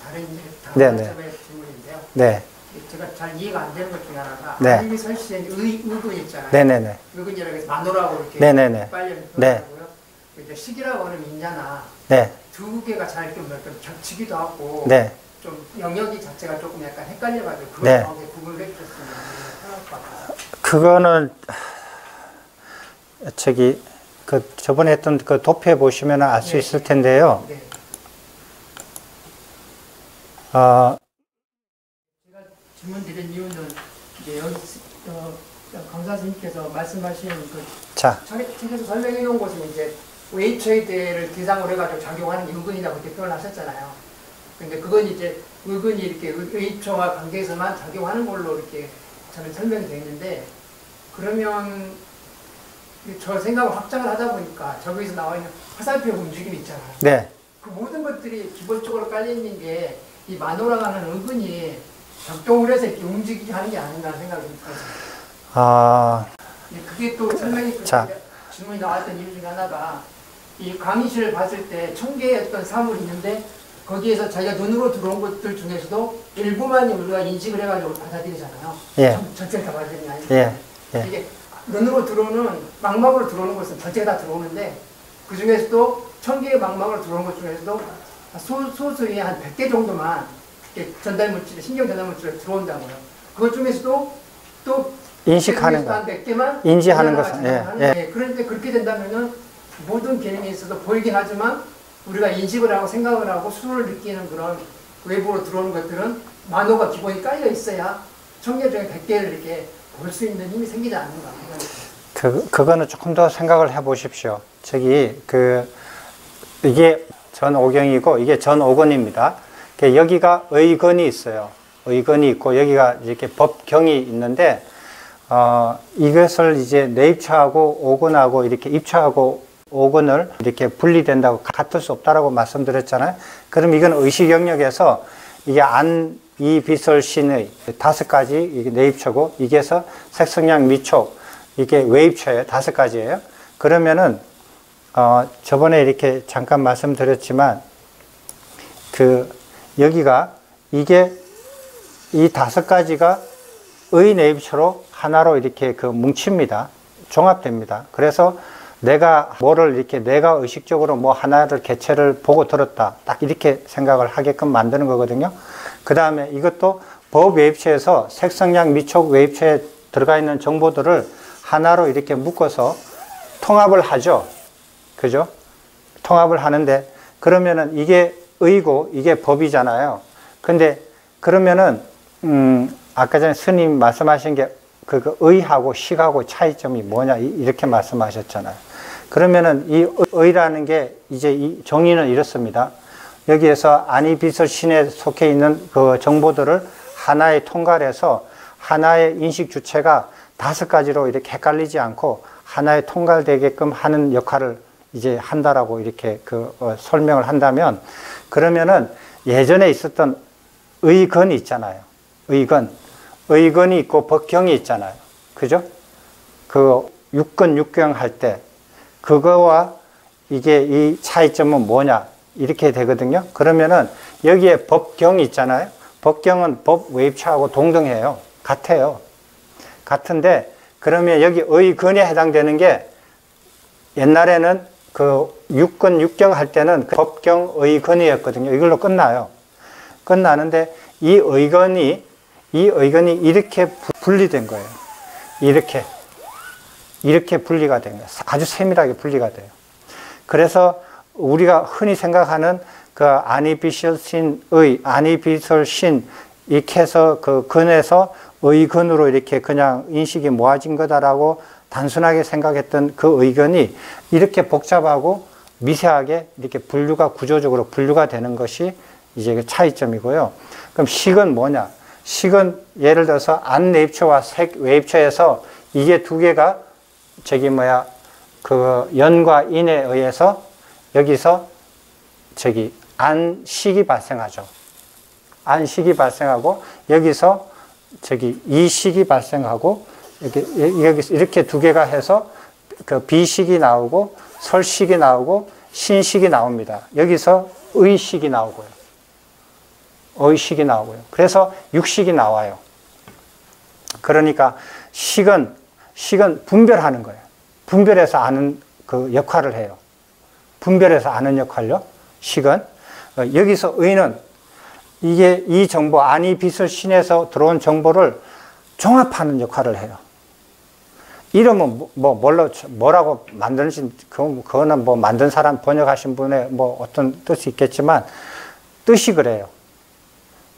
다른 질문인데요. 네. 제가 잘 이해가 안 되는 것 중에 하나가 네. 아님이 설시된 의근 있잖아요. 네네네. 의근이라고 해서 마노라고 이렇게 네네네. 빨리 네. 하고요. 이제 식이라고 하는 인자나 네. 두 개가 잘 좀 겹치기도 하고 네. 좀 영역이 자체가 조금 약간 헷갈려가지고 그걸 네. 정확하게 구분을 해주셨으면 편할 것 같아요. 그거는 저번에 했던 그 도표에 보시면 알 수 있을 텐데요. 네. 제가 질문 드린 이유는 이제 여기 강사 선생님께서 말씀하시는 책에서 설명해 놓은 것은 이제 웨이처에 대해를 대상으로 해가지고 작용하는 의근이라고 이렇게 표현을 하셨잖아요. 근데 그건 이제 의근이 이렇게 웨이처와 관계에서만 작용하는 걸로 이렇게 저는 설명이 되어 있는데, 그러면 저 생각을 확장을 하다 보니까 저기서 나와 있는 화살표 움직임이 있잖아요. 네. 그 모든 것들이 기본적으로 깔려 있는 게 이 마노라가 하는 의근이 작동을 해서 이렇게 움직이게 하는 게 아닌가 생각이 듭니다. 그게 또 설명이 자. 질문이 나왔던 이유 중에 하나가 이 강의실을 봤을 때 1000개의 어떤 사물이 있는데 거기에서 자기가 눈으로 들어온 것들 중에서도 일부만 우리가 인식을 해가지고 받아들이잖아요. 예. 전체를 다 받아들이는 게 아니고. 예. 예. 이게 눈으로 들어오는 망막으로 들어오는 것은 전체가 다 들어오는데 그 중에서도 1000개의 망막으로 들어오는 것 중에서도 소수의 한 100개 정도만 전달 물질, 신경 전달 물질에 들어온다고요. 그것 중에서도 또 인식하는 거, 한 100개만 인지하는 것은, 예. 그런데 그렇게 된다면은 모든 개념에 있어서 보이긴 하지만 우리가 인식을 하고 생각을 하고 수를 느끼는 그런 외부로 들어오는 것들은 만호가 기본이 깔려 있어야 1000개 중에 100개를 이렇게 볼 수 있는 힘이 생기지 않는가. 그거는 조금 더 생각을 해 보십시오. 이게 전오경이고 이게 전오건입니다. 여기가 의건이 있어요. 의건이 있고 여기가 이렇게 법경이 있는데 이것을 이제 내입처하고 오건하고 이렇게 입처하고 오건을 이렇게 분리된다고 같을 수 없다라고 말씀드렸잖아요. 그럼 이건 의식 영역에서 이게 안, 이, 비설, 신의 5가지 이게 내입처고 이게서 색성량, 미촉 이게 외입처예요. 5가지예요. 그러면은 저번에 이렇게 잠깐 말씀드렸지만 여기가 이게 이 5가지가 의 내입처로 하나로 이렇게 뭉칩니다. 종합됩니다. 그래서 내가 뭐를 이렇게 내가 의식적으로 뭐 하나를 개체를 보고 들었다. 딱 이렇게 생각을 하게끔 만드는 거거든요. 그 다음에 이것도 법 외입처에서 색성량, 미촉 외입처에 들어가 있는 정보들을 하나로 이렇게 묶어서 통합을 하죠. 그죠? 통합을 하는데 그러면은 이게 의고 이게 법이잖아요. 근데 그러면은 아까 전에 스님 말씀하신 게 의하고 식하고 차이점이 뭐냐 이렇게 말씀하셨잖아요. 그러면은 이 의라는 게 이제 이 정의는 이렇습니다. 여기에서 아니 비설 신에 속해 있는 그 정보들을 하나에 통괄해서 하나의 인식 주체가 5가지로 이렇게 헷갈리지 않고 하나에 통괄되게끔 하는 역할을 이제 한다라고 이렇게 설명을 한다면 그러면은 예전에 있었던 의건이 있잖아요. 의건이 있고 법경이 있잖아요. 그죠? 육건, 육경 할 때 그거와 이게 이 차이점은 뭐냐 이렇게 되거든요. 그러면은 여기에 법경이 있잖아요. 법경은 법 외입처하고 동등해요. 같아요. 같은데 그러면 여기 의건에 해당되는 게 옛날에는 육건, 육경 할 때는 법경, 의건이었거든요. 이걸로 끝나요. 끝나는데 이 의건이 이렇게 분리된 거예요. 이렇게 분리가 된 거예요. 아주 세밀하게 분리가 돼요. 그래서 우리가 흔히 생각하는 아니비설 신의, 아니비설 신, 이렇게 해서 근에서 의건으로 이렇게 그냥 인식이 모아진 거다라고 단순하게 생각했던 그 의견이 이렇게 복잡하고 미세하게 이렇게 구조적으로 분류가 되는 것이 이제 차이점이고요. 그럼 식은 뭐냐? 식은 예를 들어서 안 내입처와 색 외입처에서 이게 2개가 연과 인에 의해서 여기서 안식이 발생하죠. 안식이 발생하고 여기서 이식이 발생하고 여기서 이렇게 2개가 해서 비식이 나오고 설식이 나오고 신식이 나옵니다. 여기서 의식이 나오고요. 의식이 나오고요. 그래서 육식이 나와요. 그러니까 식은 분별하는 거예요. 분별해서 아는 역할을 해요. 분별해서 아는 역할요. 식은. 여기서 의는 이 정보, 아니 비설 신에서 들어온 정보를 종합하는 역할을 해요. 이름은 뭐라고 만드는지, 그거는 만든 사람, 번역하신 분의 어떤 뜻이 있겠지만, 뜻이 그래요.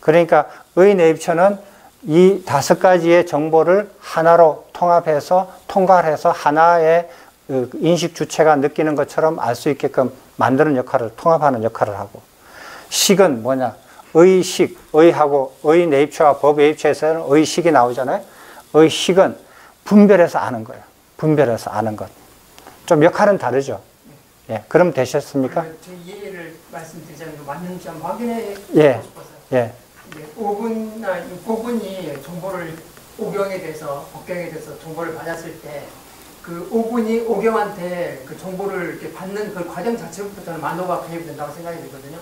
그러니까 의 내입처는 이 5가지의 정보를 하나로 통합해서, 통괄해서 하나의 인식 주체가 느끼는 것처럼 알 수 있게끔 만드는 역할을, 통합하는 역할을 하고, 식은 뭐냐? 의식, 의하고 의 내입처와 법 외입처에서는 의식이 나오잖아요. 의식은 분별해서 아는 거예요. 분별해서 아는 것. 좀 역할은 다르죠. 예, 그럼 되셨습니까? 제 이해를 말씀드리자면 맞는지 한번 확인해 보고 예. 싶어서요. 예. 5분이나 6부분이 정보를 오경에 대해서, 법경에 대해서 정보를 받았을 때 그 오군이 오경한테 그 정보를 이렇게 받는 그 과정 자체부터 저는 만호가 개입이 된다고 생각이 들거든요.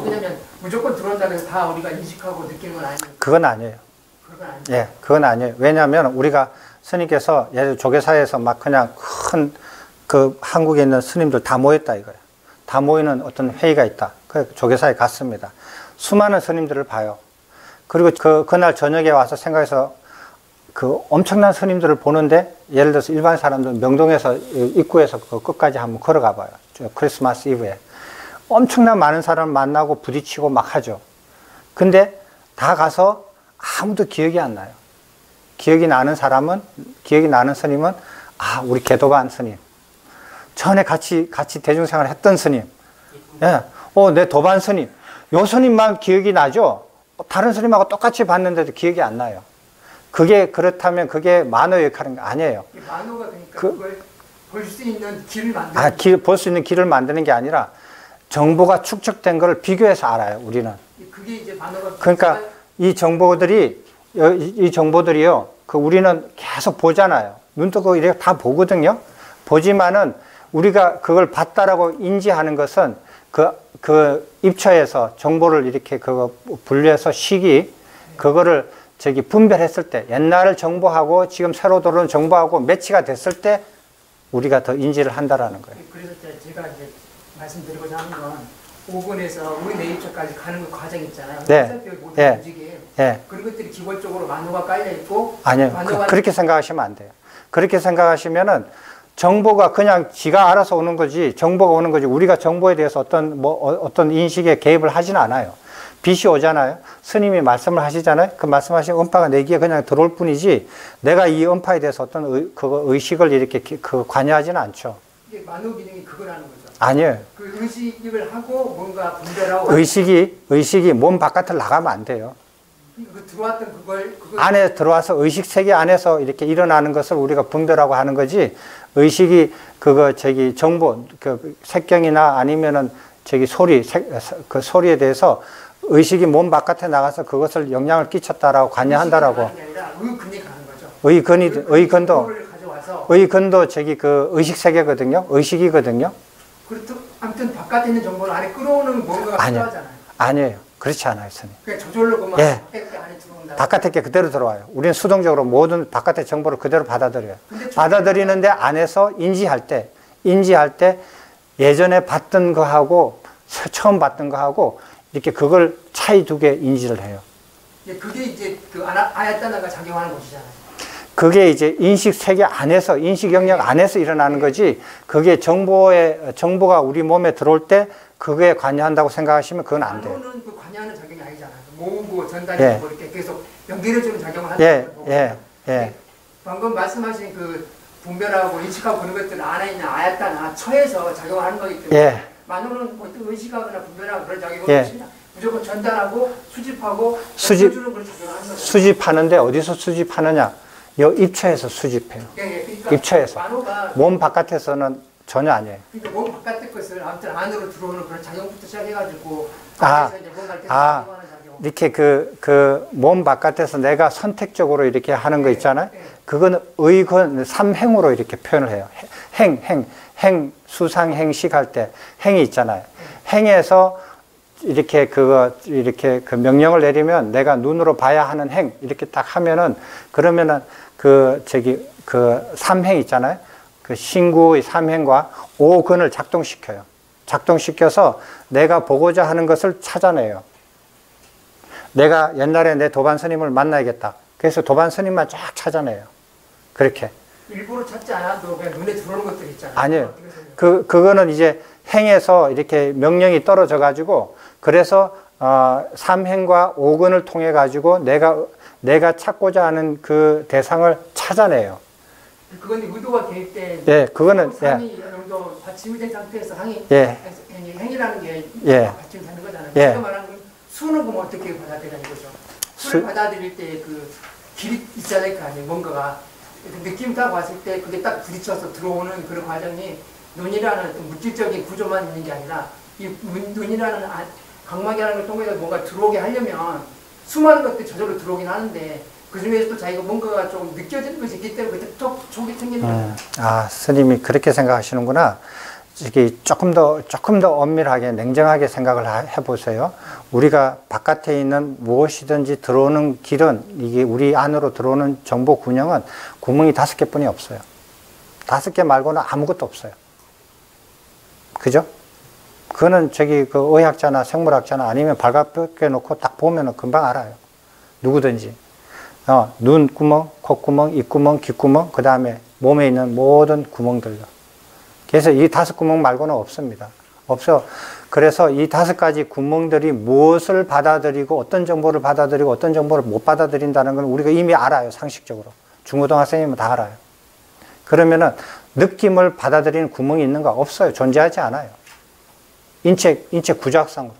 왜냐면 무조건 들어온다고 해서 다 우리가 인식하고 느끼는 건 아니니까. 그건 아니에요. 그건 아니에요. 예, 그건 아니에요. 왜냐하면 우리가 스님께서 예를 조계사에서 막 그냥 큰 그 한국에 있는 스님들 다 모였다 이거예요. 다 모이는 어떤 회의가 있다. 그 조계사에 갔습니다. 수많은 스님들을 봐요. 그리고 그날 저녁에 와서 생각해서 그 엄청난 스님들을 보는데 예를 들어서 일반 사람들 명동에서 입구에서 그 끝까지 한번 걸어가 봐요. 크리스마스 이브에. 엄청난 많은 사람을 만나고 부딪히고 막 하죠. 근데 다 가서 아무도 기억이 안 나요. 기억이 나는 스님은, 아, 우리 개도반 스님. 전에 같이 대중생활 했던 스님. 예. 내 도반 스님. 요 스님만 기억이 나죠? 다른 스님하고 똑같이 봤는데도 기억이 안 나요. 그렇다면 그게 만호 역할인 거 아니에요. 만호가 그러니까 그걸 볼 수 있는 길을 만드는 볼 수 있는 길을 만드는 게 아니라 정보가 축적된 걸 비교해서 알아요, 우리는. 그게 이제 만호가 그러니까 이 정보들이요, 우리는 계속 보잖아요. 눈 뜨고 이렇게 다 보거든요. 보지만은 우리가 그걸 봤다라고 인지하는 것은 그 입처에서 정보를 이렇게 분류해서 그거를 분별했을 때, 옛날을 정보하고 지금 새로 들어온 정보하고 매치가 됐을 때 우리가 더 인지를 한다라는 거예요. 그래서 제가 이제 말씀드리고자 하는 건 5분에서 우리 내입처까지 가는 그 과정 있잖아요. 네. 모든 움직임. 네. 그런 것들이 기본적으로 만호가 깔려 있고. 아니요. 그렇게 생각하시면 안 돼요. 그렇게 생각하시면은 정보가 그냥 지가 알아서 오는 거지, 정보가 오는 거지, 우리가 정보에 대해서 어떤 인식에 개입을 하지는 않아요. 빛이 오잖아요. 스님이 말씀을 하시잖아요. 그 말씀하신 음파가 내 귀에 그냥 들어올 뿐이지, 내가 이 음파에 대해서 어떤 의식을 이렇게 관여하지는 않죠. 이게 만호 기능이 그거라는 거죠. 아니에요. 그 의식을 하고 뭔가 분별하고. 의식이 몸 바깥을 나가면 안 돼요. 그 들어왔던 그걸 안에 들어와서 의식 세계 안에서 이렇게 일어나는 것을 우리가 분별하고 하는 거지, 의식이 정보, 색경이나 아니면은 소리, 그 소리에 대해서 의식이 몸 바깥에 나가서 그것을 영향을 끼쳤다라고 관여한다라고. 의근이 가는 거죠. 의근도 의식 세계거든요. 의식이거든요. 그렇죠. 아무튼 바깥에 있는 정보를 안에 끌어오는 뭔가가 필요하잖아요. 아니에요. 그렇지 않아요, 스님. 그냥 저절로 그만 예. 안에 들어온다. 바깥에 게 그대로 들어와요. 우리는 수동적으로 모든 바깥의 정보를 그대로 받아들여요. 받아들이는데 안에서 인지할 때 예전에 봤던 거하고 처음 봤던 거하고 이렇게 그걸 차이 두게 인지를 해요. 그게 이제 그 아야따나가 작용하는 것이잖아요. 그게 이제 인식 세계 안에서, 인식 영역 안에서 일어나는 거지, 그게 정보가 우리 몸에 들어올 때 그거에 관여한다고 생각하시면 그건 안 돼요. 만호는 그 관여하는 작용이 아니잖아요. 모으고 전달하고 이렇게 계속 연결해주는 작용을 하는 거고. 방금 말씀하신 그 분별하고 인식하고 그런 것들 안에 있는 아야따나 처에서 작용하는 거기 때문에 만호는 어떤 의식하거나 분별하고 그런 작용을 없습니다. 무조건 전달하고 수집하고 수집주는 그런 작용을 하는 거죠. 수집하는데 어디서 수집하느냐? 입처에서 수집해요. 그러니까 입처에서. 만호가 몸 바깥에서는 전혀 아니에요. 그러니까 몸 바깥의 것을 아무튼 안으로 들어오는 그런 작용부터 시작해가지고 이렇게 몸 바깥에서 내가 선택적으로 이렇게 하는 거 있잖아요. 그거는 의근, 삼행으로 이렇게 표현을 해요. 행, 수상행식 할 때 행이 있잖아요. 행에서 이렇게 그 명령을 내리면 내가 눈으로 봐야 하는 행, 이렇게 딱 하면은, 그러면은 그 삼행 있잖아요. 그 신구의 삼행과 오근을 작동시켜요. 작동시켜서 내가 보고자 하는 것을 찾아내요. 내가 옛날에 내 도반 스님을 만나야겠다. 그래서 도반 스님만 쫙 찾아내요. 그렇게. 일부러 찾지 않아도 그냥 눈에 들어오는 것들 있잖아요. 아니에요. 그거는 이제 행에서 이렇게 명령이 떨어져 가지고, 그래서 삼행과 오근을 통해 가지고 내가 찾고자 하는 그 대상을 찾아내요. 그건 의도가 개입된. 그거는 상이 어느 정도 받침이 된 상태에서 행이라는 게 받침되는 거잖아요. 제가 말하는 건 수는 그럼 어떻게 받아들이는 거죠? 수를 받아들일 때 그 길이 있어야 될 거 아니에요. 뭔가가 느낌 딱 왔을 때 그게 딱 부딪혀서 들어오는 그런 과정이 눈이라는 물질적인 구조만 있는 게 아니라 이 눈이라는 각막이라는 걸 통해서 뭔가 들어오게 하려면 수많은 것들이 저절로 들어오긴 하는데 그 중에서 또 자기가 뭔가가 좀 느껴지는 것이 있기 때문에 그때 또 촉이 생기는 거예요. 아, 스님이 그렇게 생각하시는구나. 조금 더 엄밀하게, 냉정하게 생각을 해보세요. 우리가 바깥에 있는 무엇이든지 들어오는 길은, 이게 우리 안으로 들어오는 정보 균형은 구멍이 5개뿐이 없어요. 5개 말고는 아무것도 없어요. 그죠? 그거는 그 의학자나 생물학자나 아니면 발각해 놓고 딱 보면은 금방 알아요. 누구든지. 눈구멍, 콧구멍, 입구멍, 귓구멍, 그 다음에 몸에 있는 모든 구멍들요. 그래서 이 5구멍 말고는 없습니다. 없어. 그래서 이 5가지 구멍들이 무엇을 받아들이고 어떤 정보를 받아들이고 어떤 정보를 못 받아들인다는 건 우리가 이미 알아요. 상식적으로. 중고등학생이면 다 알아요. 그러면은 느낌을 받아들이는 구멍이 있는가? 없어요. 존재하지 않아요. 인체 구조학상으로요.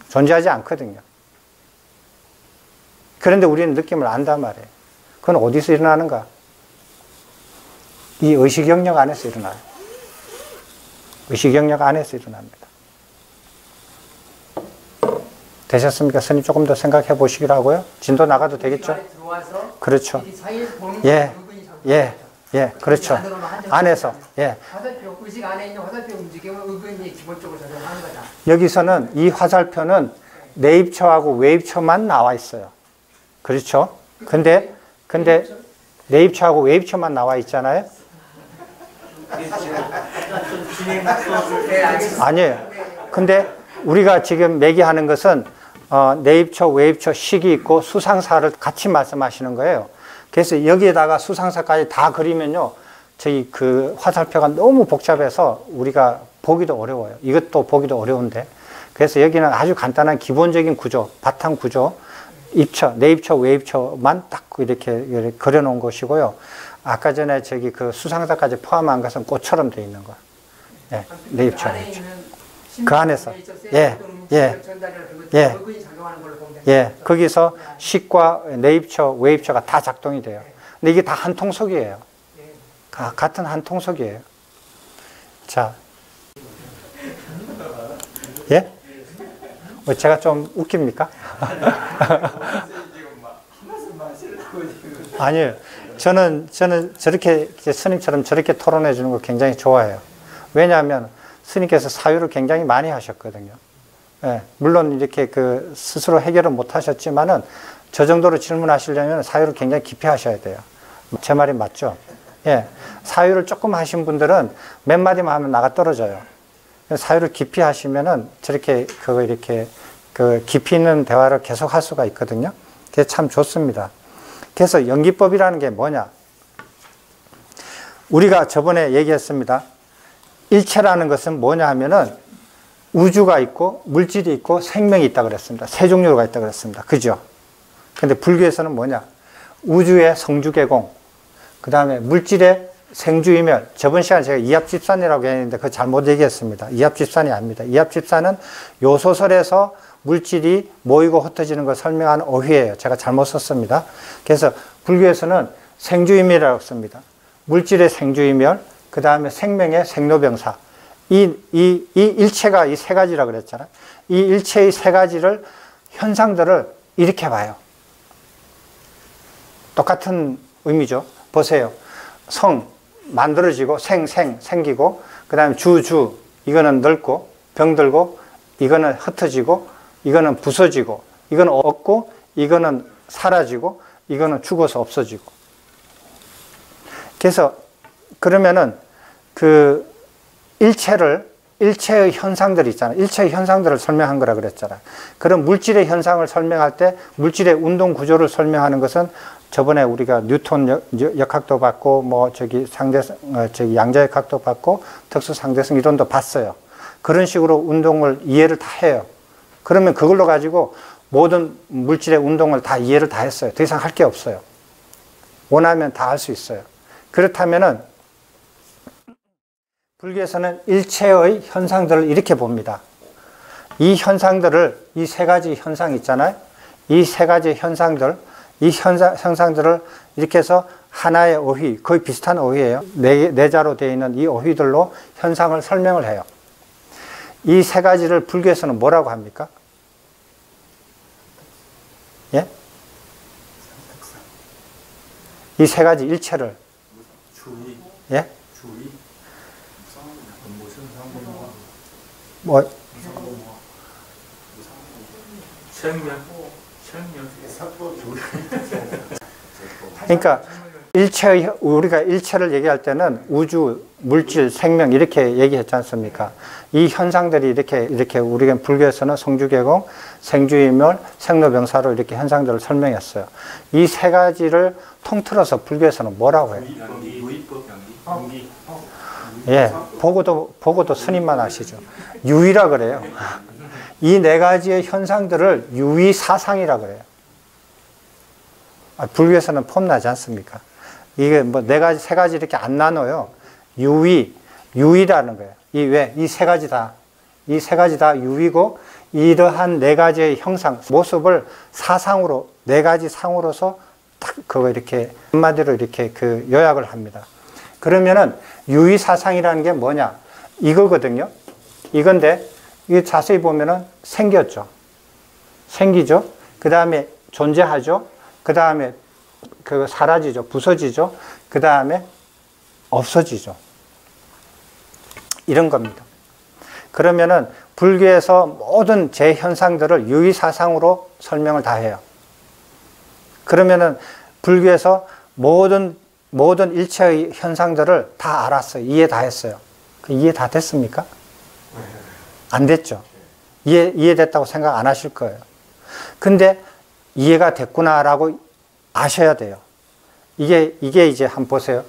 존재하지 않거든요. 그런데 우리는 느낌을 안단 말이에요. 그건 어디서 일어나는가? 이 의식 영역 안에서 일어나요. 의식 영역 안에서 일어납니다. 되셨습니까? 스님 조금 더 생각해 보시기로 하고요. 진도 나가도 되겠죠? 그렇죠. 예, 그렇죠. 안에서, 예. 화살표, 의식 안에 있는 화살표 움직임을 의근이 기본적으로 작용하는 거다. 여기서는 이 화살표는 내입처하고 외입처만 나와 있어요. 그렇죠? 근데 내입처하고 외입처만 나와 있잖아요? 아니에요. 근데 우리가 지금 매기하는 것은 내입처, 외입처, 식이 있고 수상사를 같이 말씀하시는 거예요. 그래서 여기에다가 수상사까지 다 그리면요, 저희 그 화살표가 너무 복잡해서 우리가 보기도 어려워요. 이것도 보기도 어려운데. 그래서 여기는 아주 간단한 기본적인 구조, 바탕 구조, 입처, 내입처, 외입처만 딱 이렇게 그려놓은 것이고요. 아까 전에 저기 그 수상사까지 포함한 것은 꽃처럼 되어 있는 거. 예, 내입처, 외입처. 그 안에서, 거기서 식과 내입처, 외입처가 다 작동이 돼요. 근데 이게 다 한 통속이에요. 같은 한 통속이에요. 자, 예? 제가 좀 웃깁니까? 아니에요. 저는 저렇게 스님처럼 저렇게 토론해 주는 거 굉장히 좋아해요. 왜냐하면 스님께서 사유를 굉장히 많이 하셨거든요. 예, 물론 이렇게 그 스스로 해결을 못 하셨지만은 저 정도로 질문하시려면 사유를 굉장히 깊이 하셔야 돼요. 제 말이 맞죠? 예, 사유를 조금 하신 분들은 몇 마디만 하면 나가 떨어져요. 사유를 깊이 하시면은 저렇게 이렇게 그 깊이 있는 대화를 계속 할 수가 있거든요. 그게 참 좋습니다. 그래서 연기법이라는 게 뭐냐? 우리가 저번에 얘기했습니다. 일체라는 것은 뭐냐 하면은 우주가 있고 물질이 있고 생명이 있다 그랬습니다. 세 종류가 있다 그랬습니다. 그죠? 근데 불교에서는 뭐냐? 우주의 성주개공, 그 다음에 물질의 생주이멸. 저번 시간에 제가 이합집산이라고 했는데 그거 잘못 얘기했습니다. 이합집산이 아닙니다. 이합집산은 요소설에서 물질이 모이고 흩어지는 걸 설명하는 어휘예요. 제가 잘못 썼습니다. 그래서 불교에서는 생주이멸이라고 씁니다. 물질의 생주이멸, 그 다음에 생명의 생로병사. 이 일체가 이 세 가지라고 그랬잖아요. 이 일체의 세 가지를, 현상들을 이렇게 봐요. 똑같은 의미죠. 보세요. 성, 만들어지고, 생기고, 그 다음에 주, 이거는 넓고, 병들고, 이거는 흩어지고, 이거는 부서지고, 이거는 없고, 이거는 사라지고, 이거는 죽어서 없어지고. 그래서, 그러면은, 일체의 현상들이 있잖아요. 일체의 현상들을 설명한 거라 그랬잖아요. 그런 물질의 현상을 설명할 때, 물질의 운동 구조를 설명하는 것은 저번에 우리가 뉴턴 역학도 받고, 양자역학도 받고, 특수 상대성 이론도 봤어요. 그런 식으로 운동을 이해를 다 해요. 그러면 그걸로 가지고 모든 물질의 운동을 다 이해를 다 했어요. 더 이상 할 게 없어요. 원하면 다 할 수 있어요. 그렇다면은 불교에서는 일체의 현상들을 이렇게 봅니다. 이 현상들을, 이 세 가지 현상 있잖아요. 이 세 가지 현상들, 이 현상들을 이렇게 해서 하나의 어휘, 거의 비슷한 어휘예요. 네 자로 되어 있는 이 어휘들로 현상을 설명을 해요. 이 세 가지를 불교에서는 뭐라고 합니까? 예? 이 세 가지 일체를. 주의. 예? 주의. 무슨 상고모아. 뭐, 생명. 생명. 그러니까 일체의, 우리가 일체를 얘기할 때는 우주, 물질, 생명 이렇게 얘기했지 않습니까? 이 현상들이 이렇게 우리가 불교에서는 성주개공, 생주이멸, 생로병사로 이렇게 현상들을 설명했어요. 이 세 가지를 통틀어서 불교에서는 뭐라고 해요? 연기. 예, 보고도 스님만 아시죠. 유의라 그래요. 이 네 가지의 현상들을 유의사상이라 그래요. 불교에서는 폼나지 않습니까? 이게 뭐 네 가지, 세 가지 이렇게 안 나눠요. 유의라는 거예요. 이 세 가지 다 유의고, 이러한 네 가지의 형상, 모습을 사상으로, 네 가지 상으로서 딱 그거 이렇게 한마디로 이렇게 그 요약을 합니다. 그러면은 유의사상이라는 게 뭐냐? 이거거든요. 이건데, 이게 자세히 보면은 생겼죠. 생기죠. 그 다음에 존재하죠. 그 다음에 그 사라지죠. 부서지죠. 그 다음에 없어지죠. 이런 겁니다. 그러면은 불교에서 모든 재현상들을 유의사상으로 설명을 다 해요. 그러면은 불교에서 모든 일체의 현상들을 다 알았어요. 이해 다 했어요. 이해 다 됐습니까? 안 됐죠. 이해됐다고 생각 안 하실 거예요. 근데 이해가 됐구나라고 아셔야 돼요. 이게 이제 한번 보세요.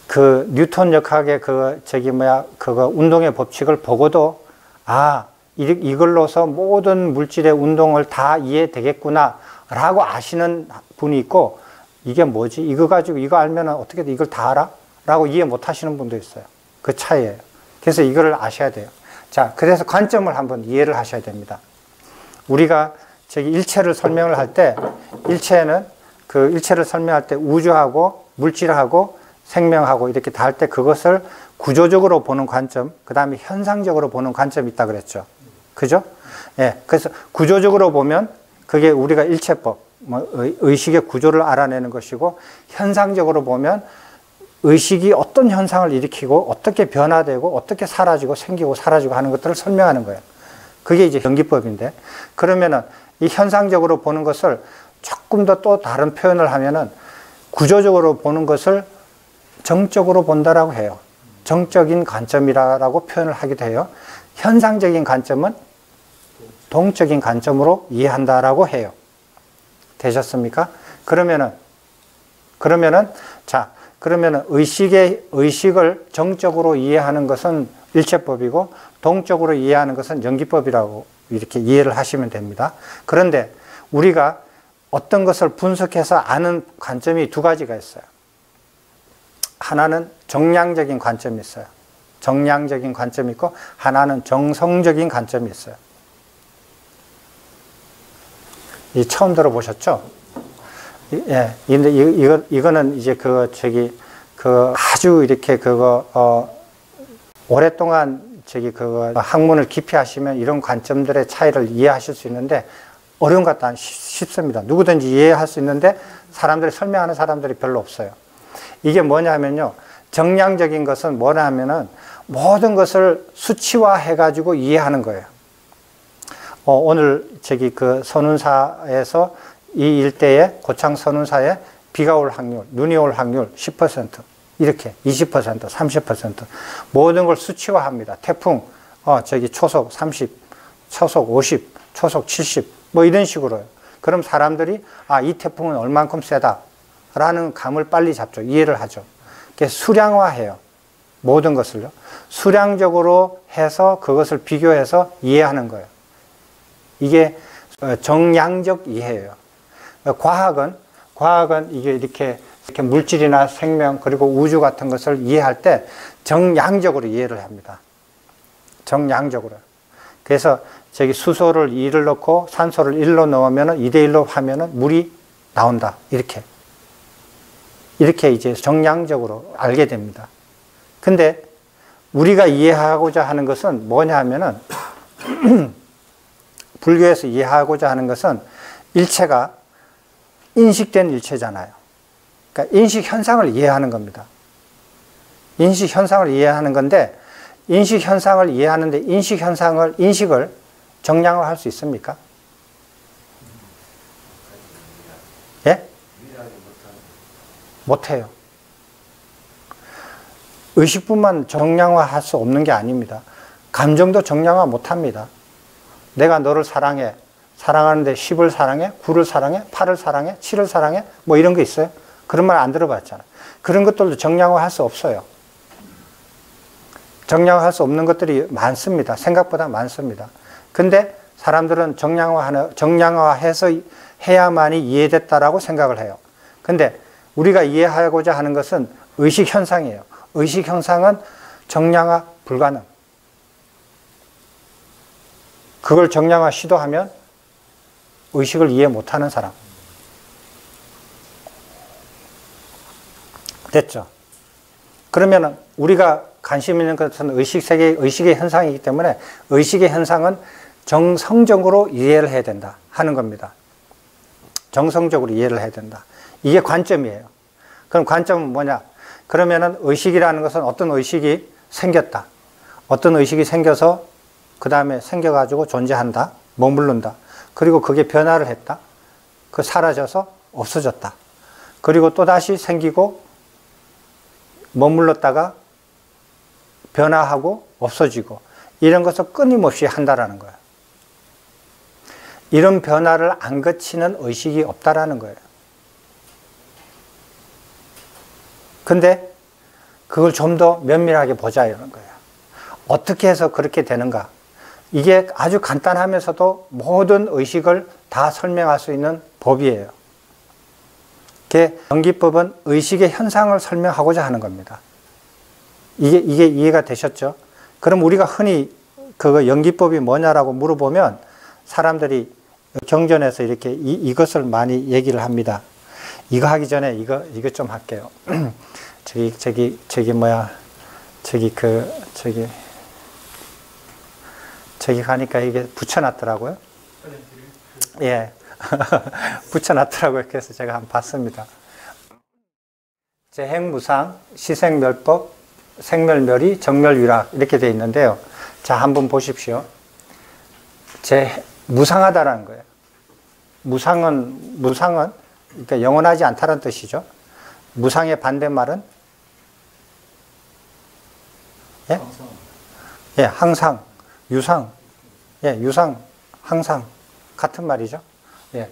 그 뉴턴 역학의 그거 운동의 법칙을 보고도 이걸로서 모든 물질의 운동을 다 이해되겠구나라고 아시는 분이 있고, 이게 뭐지? 이거 가지고 이거 알면 어떻게 이걸 다 알아? 라고 이해 못 하시는 분도 있어요. 그 차이예요. 그래서 이거를 아셔야 돼요. 자, 그래서 관점을 한번 이해를 하셔야 됩니다. 우리가 일체를 설명을 할 때, 일체를 설명할 때 우주하고 물질하고 생명하고 이렇게 다 할 때 그것을 구조적으로 보는 관점, 그 다음에 현상적으로 보는 관점이 있다 그랬죠. 그죠? 예. 그래서 구조적으로 보면 그게 우리가 일체법, 의식의 구조를 알아내는 것이고, 현상적으로 보면 의식이 어떤 현상을 일으키고 어떻게 변화되고 어떻게 사라지고 생기고 사라지고 하는 것들을 설명하는 거예요. 그게 이제 연기법인데, 그러면은 이 현상적으로 보는 것을 조금 더 또 다른 표현을 하면은 구조적으로 보는 것을 정적으로 본다라고 해요. 정적인 관점이라고 표현을 하기도 해요. 현상적인 관점은 동적인 관점으로 이해한다라고 해요. 되셨습니까? 그러면은 의식을 정적으로 이해하는 것은 일체법이고, 동적으로 이해하는 것은 연기법이라고 이렇게 이해를 하시면 됩니다. 그런데 우리가 어떤 것을 분석해서 아는 관점이 두 가지가 있어요. 하나는 정량적인 관점이 있어요. 정량적인 관점이 있고, 하나는 정성적인 관점이 있어요. 처음 들어보셨죠? 예. 근데 이거는 이제 아주 이렇게 오랫동안 학문을 깊이 하시면 이런 관점들의 차이를 이해하실 수 있는데, 어려운 것 같다 싶습니다. 누구든지 이해할 수 있는데 사람들이 설명하는 사람들이 별로 없어요. 이게 뭐냐면요, 정량적인 것은 뭐냐면은 모든 것을 수치화해 가지고 이해하는 거예요. 오늘 선운사에서 이 일대에 고창 선운사에 비가 올 확률, 눈이 올 확률 10%, 이렇게 20%, 30% 모든 걸 수치화합니다. 태풍 초속 30, 초속 50, 초속 70 뭐 이런 식으로요. 그럼 사람들이 이 태풍은 얼만큼 세다라는 감을 빨리 잡죠. 이해를 하죠. 그래서 수량화해요. 모든 것을요. 수량적으로 해서 그것을 비교해서 이해하는 거예요. 이게 정량적 이해예요. 과학은 이게 이렇게 물질이나 생명 그리고 우주 같은 것을 이해할 때 정량적으로 이해를 합니다. 정량적으로. 그래서 수소를 2를 넣고 산소를 1로 넣으면 2대1로 하면 물이 나온다. 이렇게 이제 정량적으로 알게 됩니다. 근데 우리가 이해하고자 하는 것은 뭐냐 하면은 불교에서 이해하고자 하는 것은 일체가 인식된 일체잖아요. 그러니까 인식 현상을 이해하는 겁니다. 인식 현상을 이해하는 건데, 인식 현상을 이해하는데 인식을 정량화할 수 있습니까? 예? 못해요. 의식뿐만 정량화할 수 없는 게 아닙니다. 감정도 정량화 못합니다. 내가 너를 사랑해. 사랑하는데 10을 사랑해? 9를 사랑해? 8을 사랑해? 7을 사랑해? 뭐 이런 거 있어요? 그런 말 안 들어봤잖아요. 그런 것들도 정량화할 수 없어요. 정량화할 수 없는 것들이 많습니다. 생각보다 많습니다. 근데 사람들은 정량화해서 해야만이 이해됐다라고 생각을 해요. 근데 우리가 이해하고자 하는 것은 의식 현상이에요. 의식 현상은 정량화 불가능. 그걸 정량화 시도하면 의식을 이해 못하는 사람. 됐죠? 그러면 우리가 관심 있는 것은 의식의 현상이기 때문에 의식의 현상은 정성적으로 이해를 해야 된다 하는 겁니다. 정성적으로 이해를 해야 된다. 이게 관점이에요. 그럼 관점은 뭐냐? 그러면은 의식이라는 것은 어떤 의식이 생겼다. 어떤 의식이 생겨서 그 다음에 생겨가지고 존재한다. 머무른다. 그리고 그게 변화를 했다. 그 사라져서 없어졌다. 그리고 또다시 생기고 머물렀다가 변화하고 없어지고 이런 것을 끊임없이 한다라는 거예요. 이런 변화를 안 거치는 의식이 없다라는 거예요. 근데 그걸 좀 더 면밀하게 보자는 거예요. 어떻게 해서 그렇게 되는가? 이게 아주 간단하면서도 모든 의식을 다 설명할 수 있는 법이에요. 연기법은 의식의 현상을 설명하고자 하는 겁니다. 이게 이해가 되셨죠? 그럼 우리가 흔히 그 연기법이 뭐냐라고 물어보면 사람들이 경전에서 이렇게 이것을 많이 얘기를 합니다. 이거 하기 전에 이거 좀 할게요. 저기 가니까 이게 붙여놨더라고요. 예. 붙여놨더라고요. 그래서 제가 한번 봤습니다. 재행무상, 시생멸법, 생멸멸의, 정멸위락 이렇게 되어 있는데요. 자, 한번 보십시오. 무상하다라는 거예요. 무상은 그러니까 영원하지 않다는 뜻이죠. 무상의 반대말은 예? 예, 항상, 유상, 예, 유상, 항상 같은 말이죠. 예,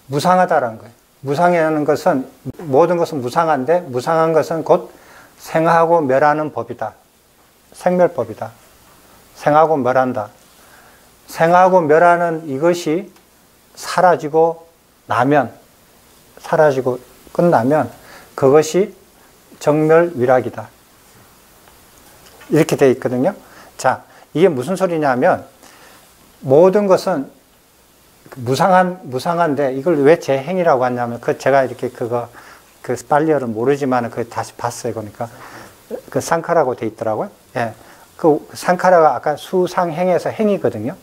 무상하다라는 거예요. 무상이라는 것은 모든 것은 무상한데 무상한 것은 곧 생하고 멸하는 법이다. 생멸법이다. 생하고 멸한다. 생하고 멸하는 이것이 사라지고 끝나면 그것이 정멸위락이다. 이렇게 되어 있거든요. 자, 이게 무슨 소리냐면 모든 것은 무상한데 이걸 왜 재행이라고 하냐면 제가 이렇게 그 빨리어를 모르지만 다시 봤어요. 그러니까 그 상카라고 돼 있더라고요. 예. 그 상카라가 아까 수상행에서 행이거든요.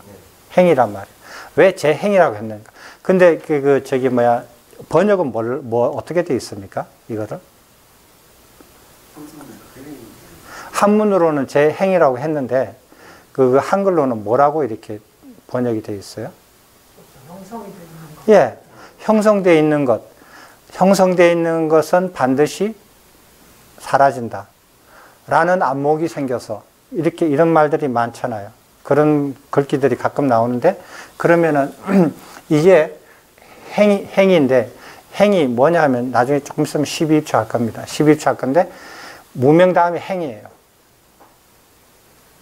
행이란 말이에요. 왜 재행이라고 했는가? 근데 번역은 어떻게 돼 있습니까? 이거를? 한문으로는 재행이라고 했는데 그 한글로는 뭐라고 이렇게 번역이 되어 있어요? 형성이 되어 있는 것. 예, 형성되어 있는 것. 형성되어 있는 것은 반드시 사라진다. 라는 안목이 생겨서 이런 말들이 많잖아요. 그런 글귀들이 가끔 나오는데 그러면은 이게 행인데 행이 뭐냐 하면 나중에 조금 있으면 12입초 할 겁니다. 12입초 할 건데 무명 다음에 행이에요.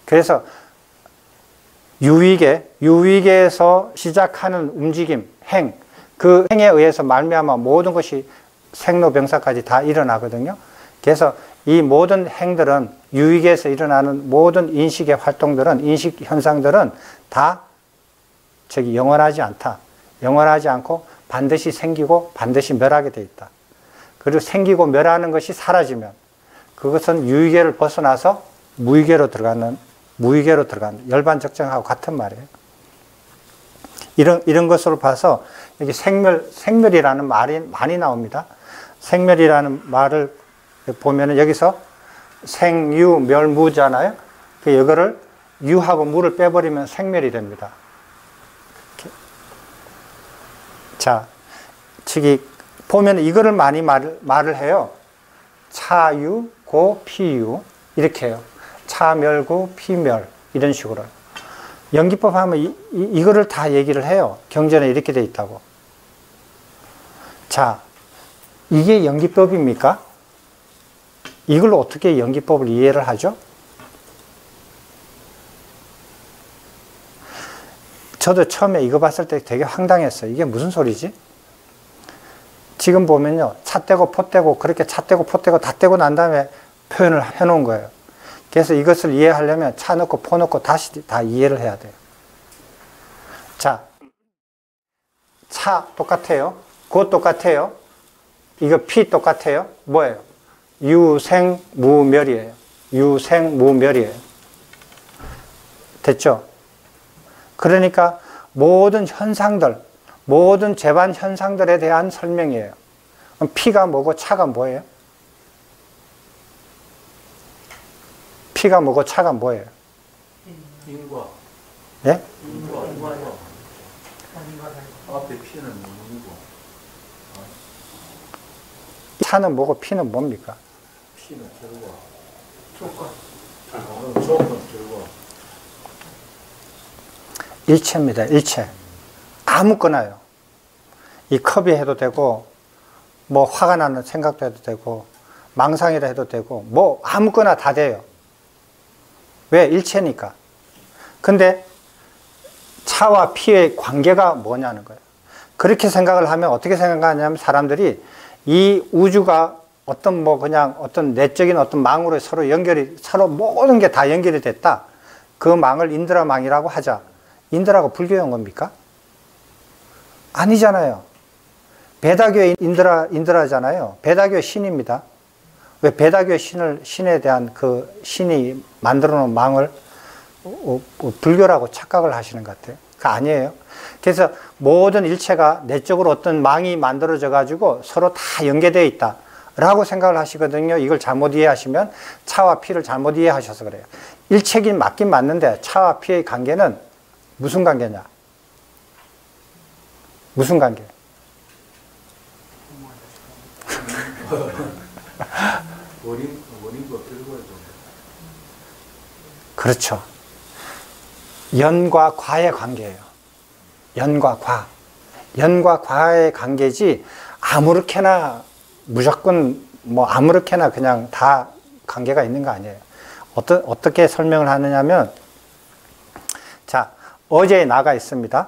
그래서 유익에서 시작하는 움직임, 행, 그 행에 의해서 말미암아 모든 것이 생로병사까지 다 일어나거든요. 그래서 이 모든 행들은 유익에서 일어나는 모든 인식의 활동들은, 인식 현상들은 다 영원하지 않다. 영원하지 않고 반드시 생기고 반드시 멸하게 돼 있다. 그리고 생기고 멸하는 것이 사라지면 그것은 유익계를 벗어나서 무익계로 들어가는 열반적정하고 같은 말이에요. 이런 것으로 봐서 여기 생멸이라는 말이 많이 나옵니다. 생멸이라는 말을 보면은 여기서 생유 멸무잖아요. 이거를 유하고 무를 빼버리면 생멸이 됩니다. 이렇게. 자, 저기 보면 이거를 많이 말을 해요. 차유, 고, 피유 이렇게 해요. 차멸고 피멸 이런 식으로. 연기법 하면 이거를 다 얘기를 해요. 경전에 이렇게 돼 있다고. 자, 이게 연기법입니까? 이걸 어떻게 연기법을 이해를 하죠? 저도 처음에 이거 봤을 때 되게 황당했어요. 이게 무슨 소리지? 지금 보면요. 차 떼고 포 떼고 그렇게 차 떼고 포 떼고 다 떼고 난 다음에 표현을 해놓은 거예요. 그래서 이것을 이해하려면 차 넣고 포 넣고 다시 다 이해를 해야 돼요. 자, 차 똑같아요. 고 똑같아요. 이거 피 똑같아요. 뭐예요? 유생무멸이에요. 유생무멸이에요. 됐죠? 그러니까 모든 현상들, 모든 재반 현상들에 대한 설명이에요. 그럼 피가 뭐고 차가 뭐예요? 피가 뭐고 차가 뭐예요? 인과. 예? 인과. 앞에 피는 뭐고? 차는 뭐고 피는 뭡니까? 피는 결과. 조건. 조건 결과. 일체입니다. 일체. 아무거나요. 이 컵이 해도 되고 뭐 화가 나는 생각도 해도 되고 망상이라 해도 되고 뭐 아무거나 다 돼요. 왜? 일체니까. 근데 차와 피의 관계가 뭐냐는 거예요. 그렇게 생각을 하면 어떻게 생각하냐면 사람들이 이 우주가 어떤 뭐 그냥 어떤 내적인 어떤 망으로 서로 연결이 서로 모든 게 다 연결이 됐다. 그 망을 인드라망이라고 하자. 인드라가 불교인 겁니까? 아니잖아요. 베다교의 인드라잖아요. 베다교의 신입니다. 왜 베다교의 신에 대한 그 신이 만들어 놓은 망을 불교라고 착각을 하시는 것 같아요. 그거 아니에요. 그래서 모든 일체가 내적으로 어떤 망이 만들어져 가지고 서로 다 연계되어 있다 라고 생각을 하시거든요. 이걸 잘못 이해하시면 차와 피를 잘못 이해하셔서 그래요. 일체긴 맞긴 맞는데 차와 피의 관계는 무슨 관계냐? 무슨 관계? 원인과 결과죠. 그렇죠. 연과 과의 관계예요. 연과 과. 연과 과의 관계지 아무렇게나 무조건 뭐 아무렇게나 그냥 다 관계가 있는 거 아니에요. 어떻게 설명을 하느냐면 자, 어제의 나가 있습니다.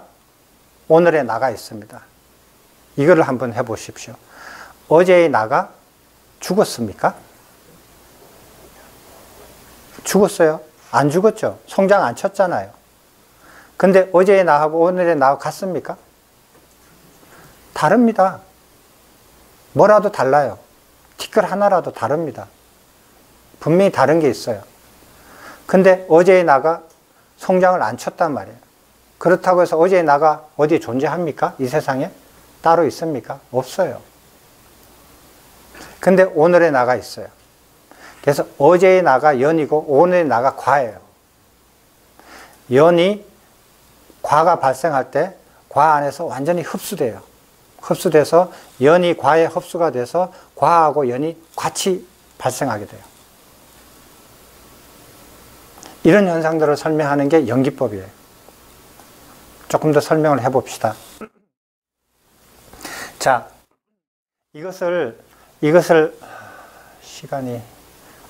오늘의 나가 있습니다. 이거를 한번 해보십시오. 어제의 나가 죽었습니까? 죽었어요? 안 죽었죠? 송장 안 쳤잖아요. 근데 어제의 나하고 오늘의 나하고 같습니까? 다릅니다. 뭐라도 달라요. 티끌 하나라도 다릅니다. 분명히 다른 게 있어요. 근데 어제의 나가 송장을 안 쳤단 말이에요. 그렇다고 해서 어제의 나가 어디에 존재합니까? 이 세상에? 따로 있습니까? 없어요. 근데 오늘의 나가 있어요. 그래서 어제의 나가 연이고 오늘의 나가 과예요. 연이 과가 발생할 때 과 안에서 완전히 흡수돼요. 흡수돼서 연이 과에 흡수가 돼서 과하고 연이 같이 발생하게 돼요. 이런 현상들을 설명하는 게 연기법이에요. 조금 더 설명을 해봅시다. 자, 이것을 시간이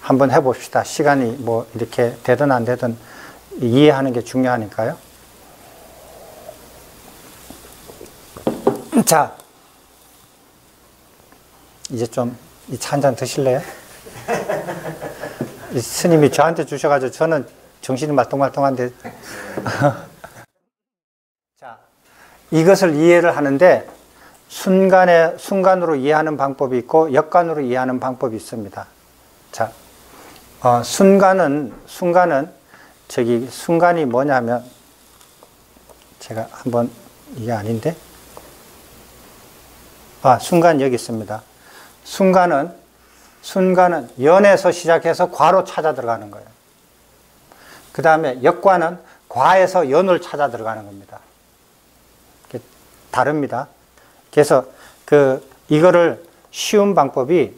한번 해봅시다. 시간이 뭐 이렇게 되든 안 되든 이해하는 게 중요하니까요. 자, 이제 좀 이 차 한잔 드실래요? 이 스님이 저한테 주셔가지고 저는 정신이 말똥말똥한데 자, 이것을 이해를 하는데 순간으로 이해하는 방법이 있고 역간으로 이해하는 방법이 있습니다. 자, 순간은 순간이 뭐냐면 제가 한번 이게 아닌데 순간 여기 있습니다. 순간은 연에서 시작해서 과로 찾아 들어가는 거예요. 그 다음에 역과는 과에서 연을 찾아 들어가는 겁니다. 다릅니다. 그래서 이거를 쉬운 방법이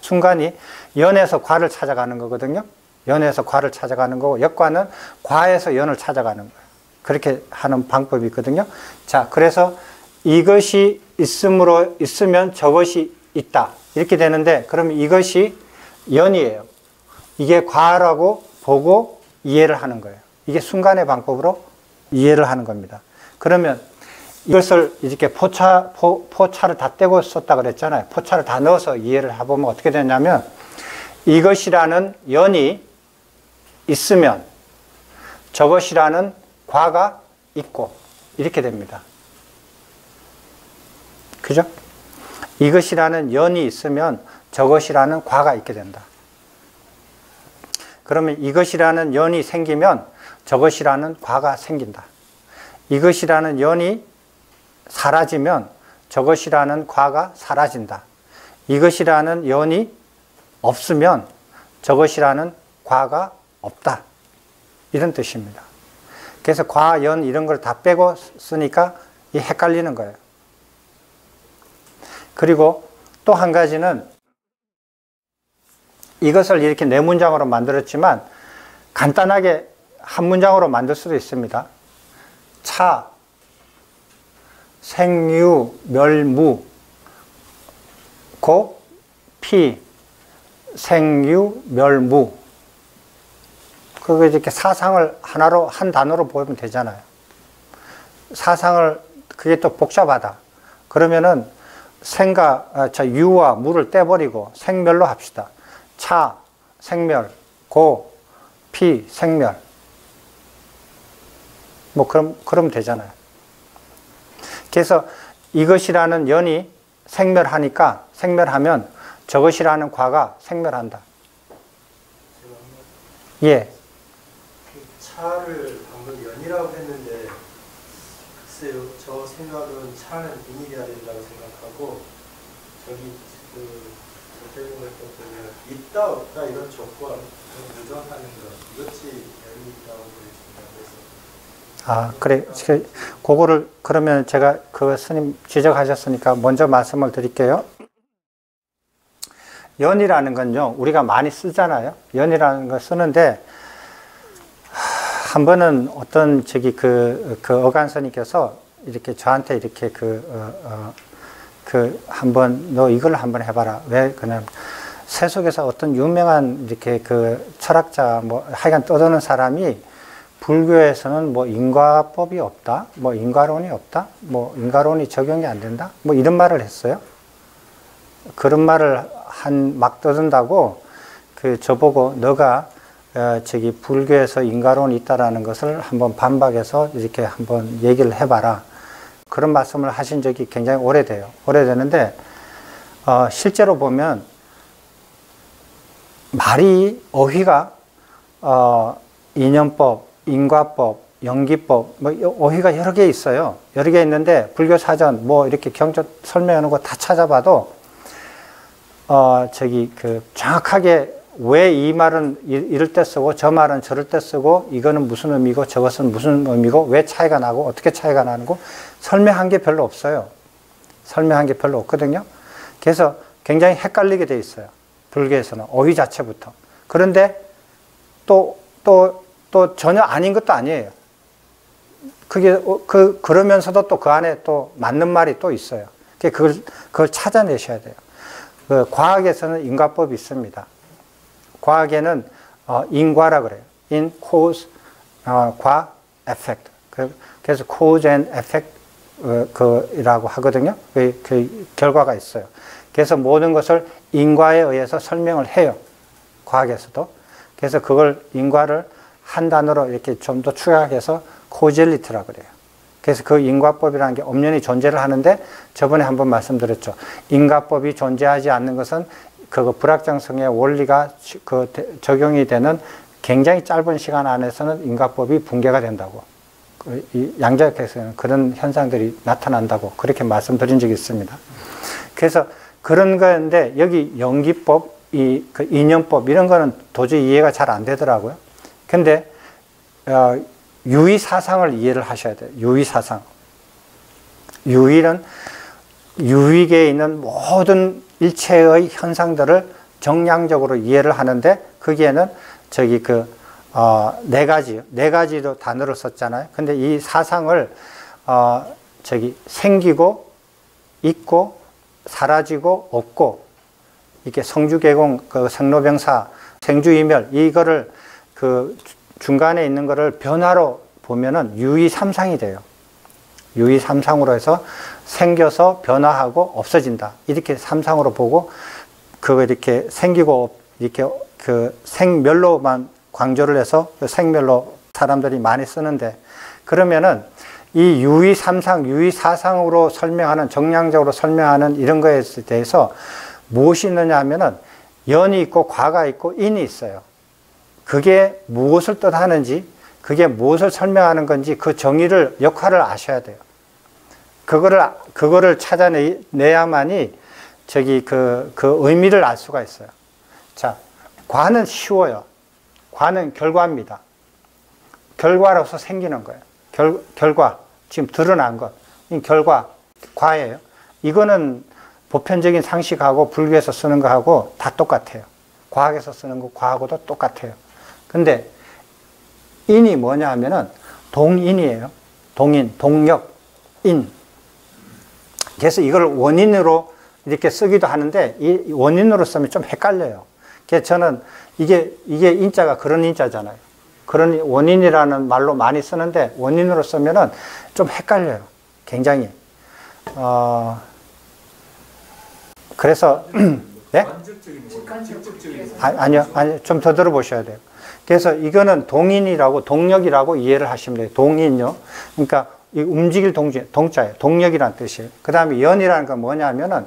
순간이 연에서 과를 찾아가는 거거든요. 연에서 과를 찾아가는 거고, 역과는 과에서 연을 찾아가는 거예요. 그렇게 하는 방법이 있거든요. 자, 그래서 이것이 있으면 저것이 있다. 이렇게 되는데, 그러면 이것이 연이에요. 이게 과라고 보고 이해를 하는 거예요. 이게 순간의 방법으로 이해를 하는 겁니다. 그러면 이것을 이렇게 포차를 다 떼고 썼다 그랬잖아요. 포차를 다 넣어서 이해를 해보면 어떻게 되냐면, 이것이라는 연이 있으면 저것이라는 과가 있고, 이렇게 됩니다. 그죠? 이것이라는 연이 있으면 저것이라는 과가 있게 된다. 그러면 이것이라는 연이 생기면 저것이라는 과가 생긴다. 이것이라는 연이 사라지면 저것이라는 과가 사라진다. 이것이라는 연이 없으면 저것이라는 과가 없다. 이런 뜻입니다. 그래서 과, 연 이런 걸 다 빼고 쓰니까 헷갈리는 거예요. 그리고 또 한 가지는 이것을 이렇게 네 문장으로 만들었지만 간단하게 한 문장으로 만들 수도 있습니다. 차, 생유, 멸무, 고, 피, 생유, 멸무. 그거 이렇게 사상을 하나로, 한 단어로 보면 되잖아요. 사상을, 그게 또 복잡하다. 그러면은 유와 무를 떼버리고 생멸로 합시다. 차, 생멸, 고, 피, 생멸. 뭐, 그러면 되잖아요. 그래서 이것이라는 연이 생멸하면 저것이라는 과가 생멸한다. 예. 차를 방금 연이라고 했는데, 글쎄요, 저 생각은 차는 비밀이어야 된다고 생각하고, 저기 대부분 보면 있다 없다 이런 조건, 누정하는 것, 이것이 연이라고 그랬습니다. 그래서 그래. 그거를 그러면 제가 스님 지적하셨으니까 먼저 말씀을 드릴게요. 연이라는 건요, 우리가 많이 쓰잖아요. 연이라는 걸 쓰는데, 한 번은 어떤 어간스님께서 이렇게 저한테 이렇게 한번 너 이걸 한번 해봐라. 왜 그냥 세속에서 어떤 유명한 이렇게 철학자 하여간 떠드는 사람이 불교에서는 인과법이 없다, 인과론이 없다, 인과론이 적용이 안 된다, 이런 말을 했어요. 그런 말을 막 떠든다고 저보고 너가 불교에서 인과론이 있다라는 것을 한번 반박해서 이렇게 한번 얘기를 해봐라. 그런 말씀을 하신 적이 굉장히 오래되는데, 실제로 보면, 어휘가, 인연법, 인과법, 연기법, 어휘가 여러 개 있어요. 여러 개 있는데, 불교 사전, 이렇게 경전 설명하는 거 다 찾아봐도, 정확하게 왜 이 말은 이럴 때 쓰고 저 말은 저럴 때 쓰고 이거는 무슨 의미고 저것은 무슨 의미고 왜 차이가 나고 어떻게 차이가 나는고 설명한 게 별로 없어요. 설명한 게 별로 없거든요. 그래서 굉장히 헷갈리게 돼 있어요. 불교에서는 어휘 자체부터. 그런데 또 전혀 아닌 것도 아니에요. 그러면서도 또 그 안에 또 맞는 말이 또 있어요. 그걸 찾아내셔야 돼요. 과학에서는 인과법이 있습니다. 과학에는 인과라 그래요. in cause, 과 effect. 그래서 cause and effect 이라고 하거든요. 그 결과가 있어요. 그래서 모든 것을 인과에 의해서 설명을 해요. 과학에서도. 그래서 그걸 인과를 한 단어로 이렇게 좀 더 축약해서 causality 그래요. 그래서 그 인과법이라는 게 엄연히 존재를 하는데 저번에 한번 말씀드렸죠. 인과법이 존재하지 않는 것은 불확정성의 원리가 적용이 되는 굉장히 짧은 시간 안에서는 인과법이 붕괴가 된다고. 양자역학에서는 그런 현상들이 나타난다고 그렇게 말씀드린 적이 있습니다. 그래서 그런 건데 여기 연기법, 그 인연법 이런 거는 도저히 이해가 잘 안 되더라고요. 근데 유의사상을 이해를 하셔야 돼요. 유의사상. 유의는 유익에 있는 모든 일체의 현상들을 정량적으로 이해를 하는데 거기에는 저기 네 가지로 단어를 썼잖아요. 근데 이 사상을 저기 생기고 있고 사라지고 없고 이렇게 성주개공, 그 생로병사, 생주이멸 이거를 그 중간에 있는 거를 변화로 보면은 유의삼상이 돼요. 유의삼상으로 해서 생겨서 변화하고 없어진다. 이렇게 삼상으로 보고 그거 이렇게 생기고 이렇게 그 생멸로만 강조를 해서 그 생멸로 사람들이 많이 쓰는데 그러면은 이 유의삼상, 유의사상으로 설명하는 정량적으로 설명하는 이런 거에 대해서 무엇이 있느냐 하면은 연이 있고 과가 있고 인이 있어요. 그게 무엇을 뜻하는지 그게 무엇을 설명하는 건지 그 정의를 역할을 아셔야 돼요. 그거를 찾아내야만이 저기 그 의미를 알 수가 있어요. 자, 과는 쉬워요. 과는 결과입니다. 결과로서 생기는 거예요. 결과, 지금 드러난 것, 이 결과, 과예요. 이거는 보편적인 상식하고 불교에서 쓰는 거하고 다 똑같아요. 과학에서 쓰는 거, 과하고도 똑같아요. 근데 인이 뭐냐 하면은 동인이에요. 동인, 동력, 인. 그래서 이걸 원인으로 이렇게 쓰기도 하는데 이 원인으로 쓰면 좀 헷갈려요. 그래서 저는 이게 인자가 그런 인자잖아요. 그런 원인이라는 말로 많이 쓰는데 원인으로 쓰면은 좀 헷갈려요. 굉장히. 그래서 네? 아니요. 좀 더 들어보셔야 돼요. 그래서 이거는 동인이라고 동력이라고 이해를 하시면 돼요. 동인요. 그러니까 이 움직일 동자예요. 동력이라는 뜻이에요. 그 다음에 연이라는 건 뭐냐면은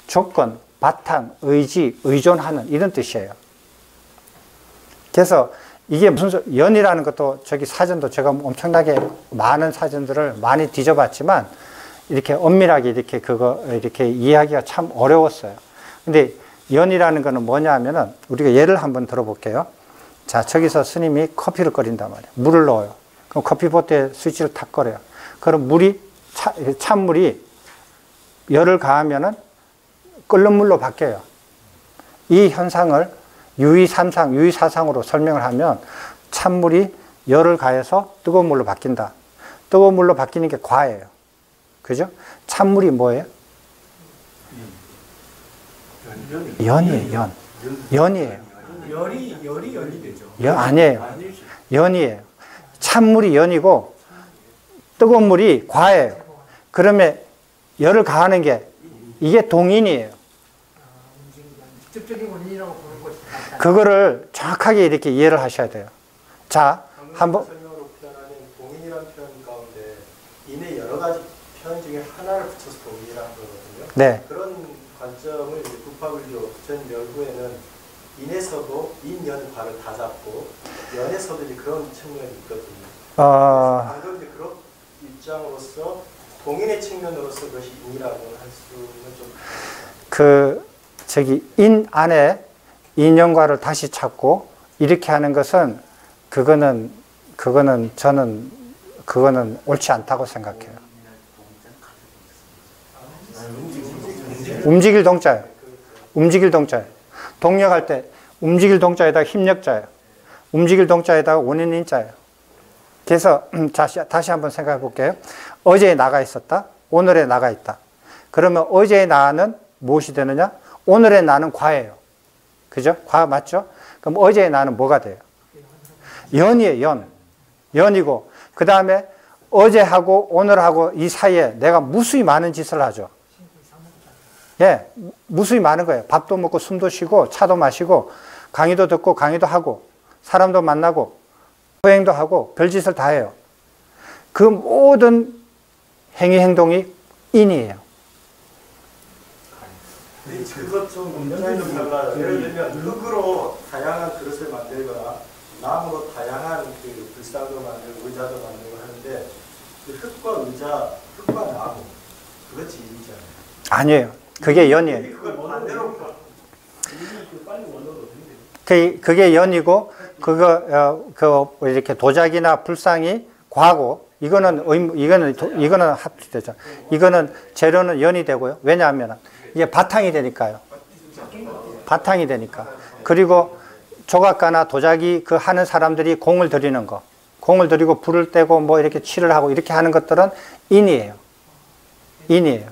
조건, 바탕, 의지, 의존하는 이런 뜻이에요. 그래서 이게 무슨 연이라는 것도 저기 사전도 제가 엄청나게 많은 사전들을 많이 뒤져봤지만 이렇게 엄밀하게 이렇게 이해하기가 참 어려웠어요. 근데 연이라는 거는 뭐냐 하면은 우리가 예를 한번 들어볼게요. 자, 저기서 스님이 커피를 끓인단 말이에요. 물을 넣어요. 그럼 커피포트에 스위치를 탁 꺼려요. 그럼 찬물이 열을 가하면은 끓는 물로 바뀌어요. 이 현상을 유의삼상, 유의사상으로 설명을 하면 찬물이 열을 가해서 뜨거운 물로 바뀐다. 뜨거운 물로 바뀌는 게 과예요. 그죠? 찬물이 뭐예요? 연이에요, 연이에요. 열이 되죠. 아니에요. 연이에요. 찬물이 연이고 뜨거운 물이 과예요. 그러면 열을 가하는 게 이게 동인이에요. 직접적인 원인이라고 보는 것이 맞다. 그거를 정확하게 이렇게 이해를 하셔야 돼요. 자, 한번 설명으로 표현하는 동인이라는 표현 가운데 인의 여러 가지 표현 중에 하나를 붙여서 동인이라는 거거든요. 네. 그런 관점을 이제 북파불교 전 멸구에는 인에서도 인연과를 다 잡고 연에서도 이제 그런 측면이 있거든요. 방금 이제 그런 입장으로서 동인의 측면으로서 그것이 인이라고 할 수는 좀 저기 인 안에 인연과를 다시 찾고 이렇게 하는 것은 그거는 저는 그거는 옳지 않다고 생각해요. 움직일 동자예요. 움직일 동자예요. 동력할 때 움직일 동자에다가 힘력자예요. 움직일 동자에다가 원인인자예요. 그래서 다시 한번 생각해 볼게요. 어제에 나가 있었다. 오늘에 나가 있다. 그러면 어제의 나는 무엇이 되느냐? 오늘의 나는 과예요. 그죠? 과 맞죠? 그럼 어제의 나는 뭐가 돼요? 연이에요. 연이고 그 다음에 어제하고 오늘하고 이 사이에 내가 무수히 많은 짓을 하죠. 예, 무수히 많은 거예요. 밥도 먹고 숨도 쉬고 차도 마시고 강의도 듣고 강의도 하고 사람도 만나고 여행도 하고 별짓을 다 해요. 그 모든 행위 행동이 인이에요. 그것 좀 문제는 달라요. 예를 들면 흙으로 다양한 그릇을 만들거나 나무로 다양한 그 불상도 만들고 의자도 만들고 하는데 그 흙과 의자, 흙과 나무 그것이 인이잖아요. 아니에요. 그게 연이에요. 그걸 반대로 그게 연이고, 이렇게 도자기나 불상이 과고, 이거는 합치되죠. 이거는 재료는 연이 되고요. 왜냐하면 이게 바탕이 되니까요. 바탕이 되니까. 그리고 조각가나 도자기 하는 사람들이 공을 들이는 거, 공을 들이고 불을 떼고 뭐 이렇게 칠을 하고 이렇게 하는 것들은 인이에요. 인이에요.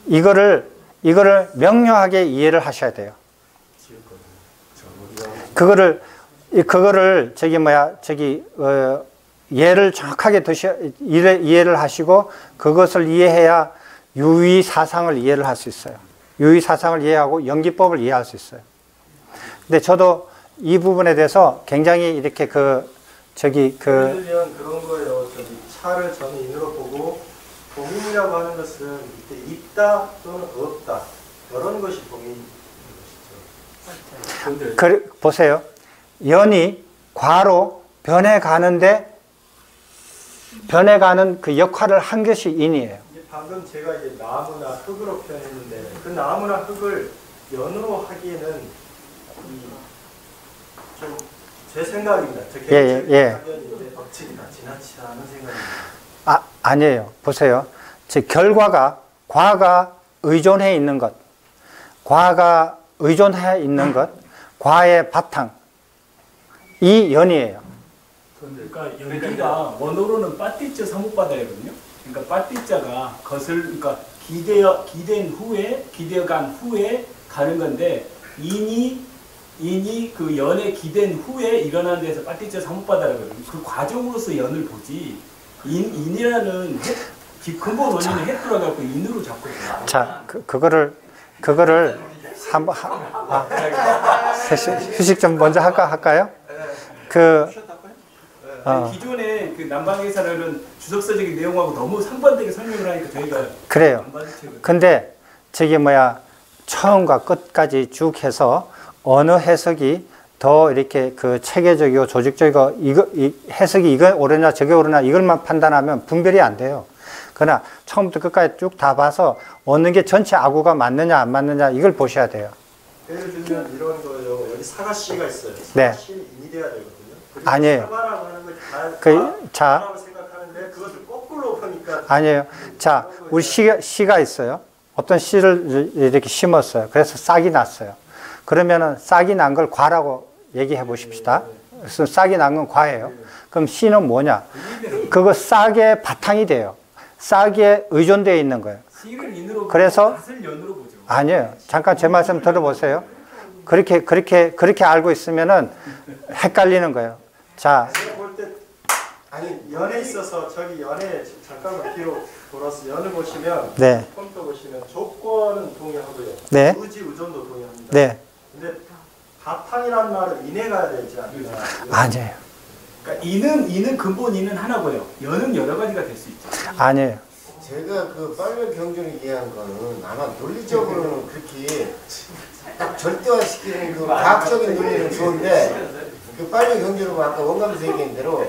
이거를 명료하게 이해를 하셔야 돼요. 그거를 예를 정확하게 이해를 하시고 그것을 이해해야 유의사상을 이해를 할 수 있어요. 유의사상을 이해하고 연기법을 이해할 수 있어요. 근데 저도 이 부분에 대해서 굉장히 이렇게 예를 들면 그런 거예요. 차를 저는 인으로 보고 동인이라고 하는 것은 이때 있다 또는 없다 이런 것이 동인. 보세요. 연이 과로 변해가는 그 역할을 한 것이 인이에요. 방금 제가 이제 나무나 흙으로 표현했는데 그 나무나 흙을 연으로 하기에는 좀 제 생각입니다. 제 개인적인 의견인데 억지가 지나치다는 생각입니다. 아니에요. 보세요. 과가 의존해 있는 것, 과의 바탕, 이 연이에요. 그러니까 연기가 원어로는 빠띠자 사무바다거든요. 그러니까 빠띠자가 그러니까 기대어간 후에 가는 건데 인이 그 연에 기댄 후에 일어나는 데서 빠띠자 사무바다거든요. 그 과정으로서 연을 보지. 인이라는 근본 원인은 해꾸라갖고 인으로 잡고 있어요. 자, 그거를 한번 휴식 좀 먼저 할까요? 기존에 그 난방회사는 주석서적인 내용하고 너무 상반되게 설명을 하니까 저희가 그래요. 근데 처음과 끝까지 쭉 해서 어느 해석이 더 이렇게 체계적이고 조직적이고 해석이 이거 옳으냐 저게 옳으냐 이걸만 판단하면 분별이 안 돼요. 그러나 처음부터 끝까지 쭉 다 봐서 어느 게 전체 아구가 맞느냐 안 맞느냐 이걸 보셔야 돼요. 예를 들면 이런 거요. 여기 사과씨가 있어요. 네. 사과씨는 인이 돼야 되거든요. 아니에요. 사과라고 하는 걸 자, 사과라고 생각하는데 그것을 거꾸로 보니까 아니에요. 자, 우리 씨가 있어요. 어떤 씨를 이렇게 심었어요. 그래서 싹이 났어요. 그러면은 싹이 난 걸 과라고 얘기해 보십시다. 그래서 싹이 난 건 과예요. 그럼 씨는 뭐냐? 그거 싹의 바탕이 돼요. 싹에 의존되어 있는 거예요. 그래서 아니에요. 잠깐 제 말씀 들어보세요. 그렇게 알고 있으면은 헷갈리는 거예요. 자, 연에 있어서 연에 잠깐만 뒤로 돌아서 연을 보시면 네. 컴퓨터 보시면 조건은 동의하고요. 네. 의지 의존도 동의합니다. 네. 근데 바탕이란 말은 인에 가야 되지 않나요? 아니에요. 그러니까 인은 근본 인은 하나고요. 연은 여러 가지가 될 수 있죠. 아니에요. 제가 빨간 경전을 이해한 거는 아마 논리적으로는 그렇게 딱 절대화시키는 과학적인 논리는 좋은데 빨간 경전으로 아까 원감에서 얘기한 대로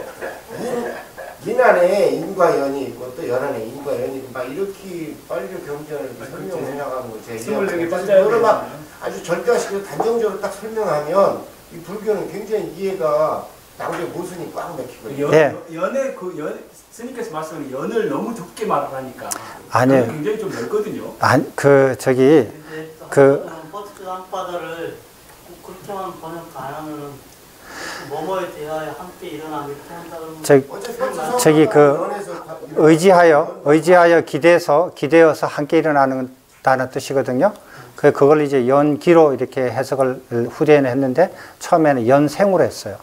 인 안에 인과 연이 있고 또 연 안에 인과 연이 있고 막 이렇게 빨간 경전을 설명해 나가는 거 제가 이해하고 막 아주 절대화시켜서 단정적으로 딱 설명하면 이 불교는 굉장히 이해가 나중에 모순이 꽉 막히거든요. 연의 스님께서 말씀하신 연을 너무 좁게 말하니까 아니에요. 굉장히 좀 넓거든요. 버스 땅바다를 그렇게만 번역 안 하면 뭐뭐에 대하여 함께 일어나 이렇게 한다는 의지하여 기대어서 함께 일어나는다는 뜻이거든요. 그걸 이제 연기로 이렇게 해석을 후대에는 했는데 처음에는 연생으로 했어요.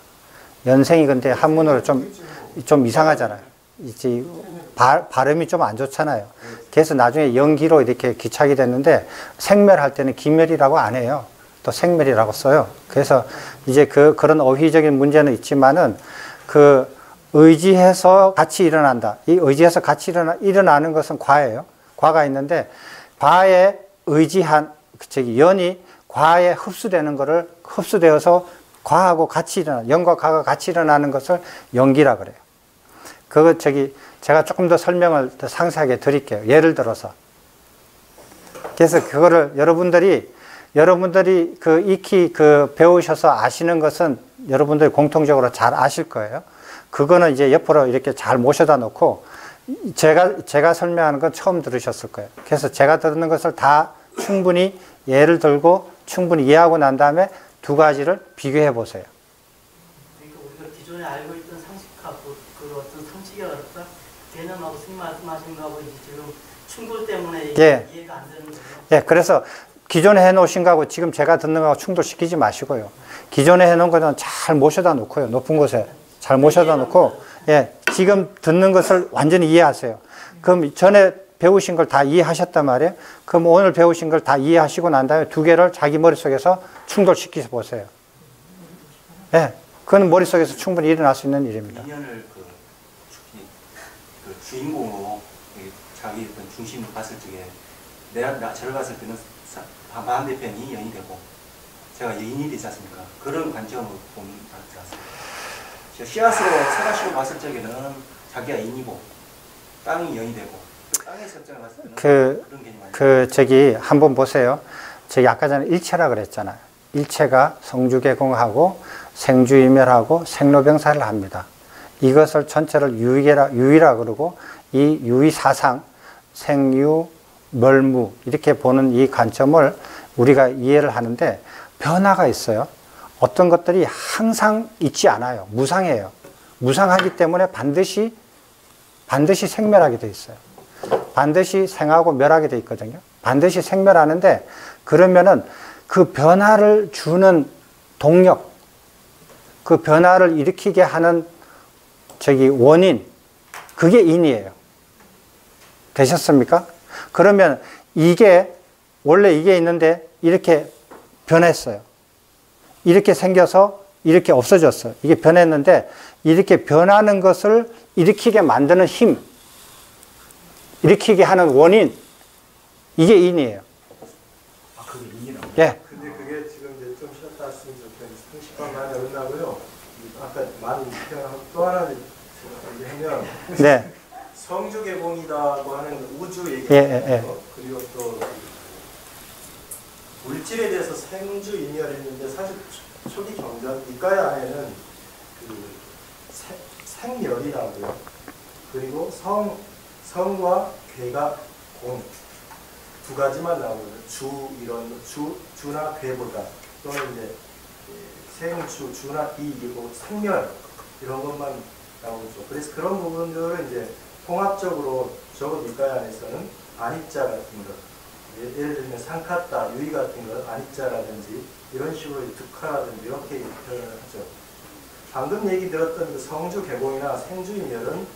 연생이 근데 한문으로 좀 이상하잖아요. 이제 발음이 좀 안 좋잖아요. 그래서 나중에 연기로 이렇게 기착이 됐는데 생멸할 때는 기멸이라고 안 해요. 또 생멸이라고 써요. 그래서 이제 그런 어휘적인 문제는 있지만은 의지해서 같이 일어난다. 이 의지해서 같이 일어나는 것은 과예요. 과가 있는데 과에 의지한 연이 과에 흡수되는 거를 흡수되어서 과하고 같이 연과 과가 같이 일어나는 것을 연기라 그래요. 제가 조금 더 설명을 더 상세하게 드릴게요. 예를 들어서 그래서 그거를 여러분들이 그 익히 그 배우셔서 아시는 것은 여러분들이 공통적으로 잘 아실 거예요. 그거는 이제 옆으로 이렇게 잘 모셔다 놓고 제가 설명하는 건 처음 들으셨을 거예요. 그래서 제가 듣는 것을 다 충분히 예를 들고 충분히 이해하고 난 다음에 두 가지를 비교해 보세요. 그러니까 우리가 기존에 알고 있던 상식하고 그 어떤 상식이랄까 개념하고 스님 말씀하신 거하고 이제 지금 충돌 때문에 예. 이해가 안 되는 거죠. 예, 그래서 기존에 해놓으신 거하고 지금 제가 듣는 거하고 충돌시키지 마시고요. 기존에 해놓은 거는 잘 모셔다 놓고요. 높은 곳에 잘 모셔다 놓고, 예, 지금 듣는 것을 완전히 이해하세요. 그럼 전에 배우신 걸 다 이해하셨단 말이에요. 그럼 오늘 배우신 걸 다 이해하시고 난 다음에 두 개를 자기 머릿속에서 충돌시키서 보세요. 예, 그건 머릿속에서 충분히 일어날 수 있는 일입니다. 인연을 그 주인공으로 자기 어떤 중심으로 봤을 적에 저를 봤을 때는 반대편이 여인이 되고 제가 여인이 되지 않습니까? 그런 관점으로 보면 맞지 않습니까? 씨앗으로 세가시로 봤을 적에는 자기가 여인이고 땅이 여인이 되고 그 땅의 설정을 봤을 때는 그런 개념이 아니에요. 저기 한번 보세요. 저기 아까 전에 일체라 그랬잖아요. 일체가 성주개공하고 생주이멸하고 생로병사를 합니다. 이것을 전체를 유의라 그러고 이 유의사상, 생유, 멸무 이렇게 보는 이 관점을 우리가 이해를 하는데 변화가 있어요. 어떤 것들이 항상 있지 않아요. 무상해요. 무상하기 때문에 반드시 생멸하게 돼 있어요. 반드시 생하고 멸하게 돼 있거든요. 반드시 생멸하는데 그러면은 그 변화를 주는 동력, 그 변화를 일으키게 하는 원인, 그게 인이에요. 되셨습니까? 그러면 원래 이게 있는데 이렇게 변했어요. 이렇게 생겨서 이렇게 없어졌어요. 이게 변했는데 이렇게 변하는 것을 일으키게 만드는 힘, 일으키게 하는 원인, 이게 인이에요. 아, 그게 인이라고? 예. 근데 그게 지금 이제 좀 쉬었다 왔으면 좋겠는데 30분 만에 끝나고요. 아까 많이 표현하고 또 하나 얘기하면 네. 성주개공이라고 하는 우주 얘기 그리고 또 물질에 대해서 생주이멸했는데 사실 초기 경전 이과의 안에는 그 생멸이라고요. 그리고 성과 괴가 공 두 가지만 나오거든요. 주나 괴보다 또는 이제 생주, 주나 이이고 생멸 이런 것만 나오죠. 그래서 그런 부분들을 이제 통합적으로 적어도 이과의 안에서는 안입자 같은 것, 예를 들면 상카타, 유의 같은 것, 안입자라든지 이런 식으로 득화라든지 이렇게 표현을 하죠. 방금 얘기 들었던 그 성주 개공이나 생주이멸은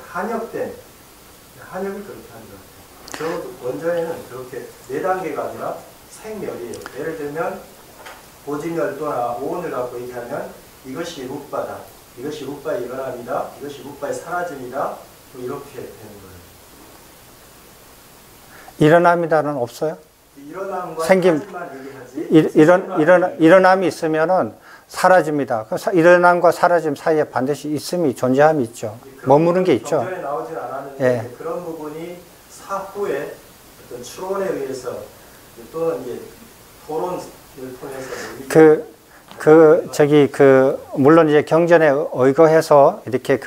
한역을 그렇게 하는 것 같아요. 적어도 원전에는 그렇게 4단계가 아니라 생멸이에요. 예를 들면 고지멸도나 오온을 갖고 얘기하면 이것이 묵바다. 이것이 묵바의 일어남이다. 이것이 묵바의 사라짐이다. 뭐 이렇게 되는 거예요. 일어남이다는 없어요? 일어남과 생김, 사라짐만 얘기하지. 일어남이 있으면은 사라집니다. 일어남과 사라짐 사이에 반드시 있음이 존재함이 있죠. 머무는 게 있죠. 경전에 나오진 않았는데 예. 그런 부분이 사후에 어떤 추론에 의해서 또는 이제 토론을 통해서 물론 이제 경전에 의거해서 이렇게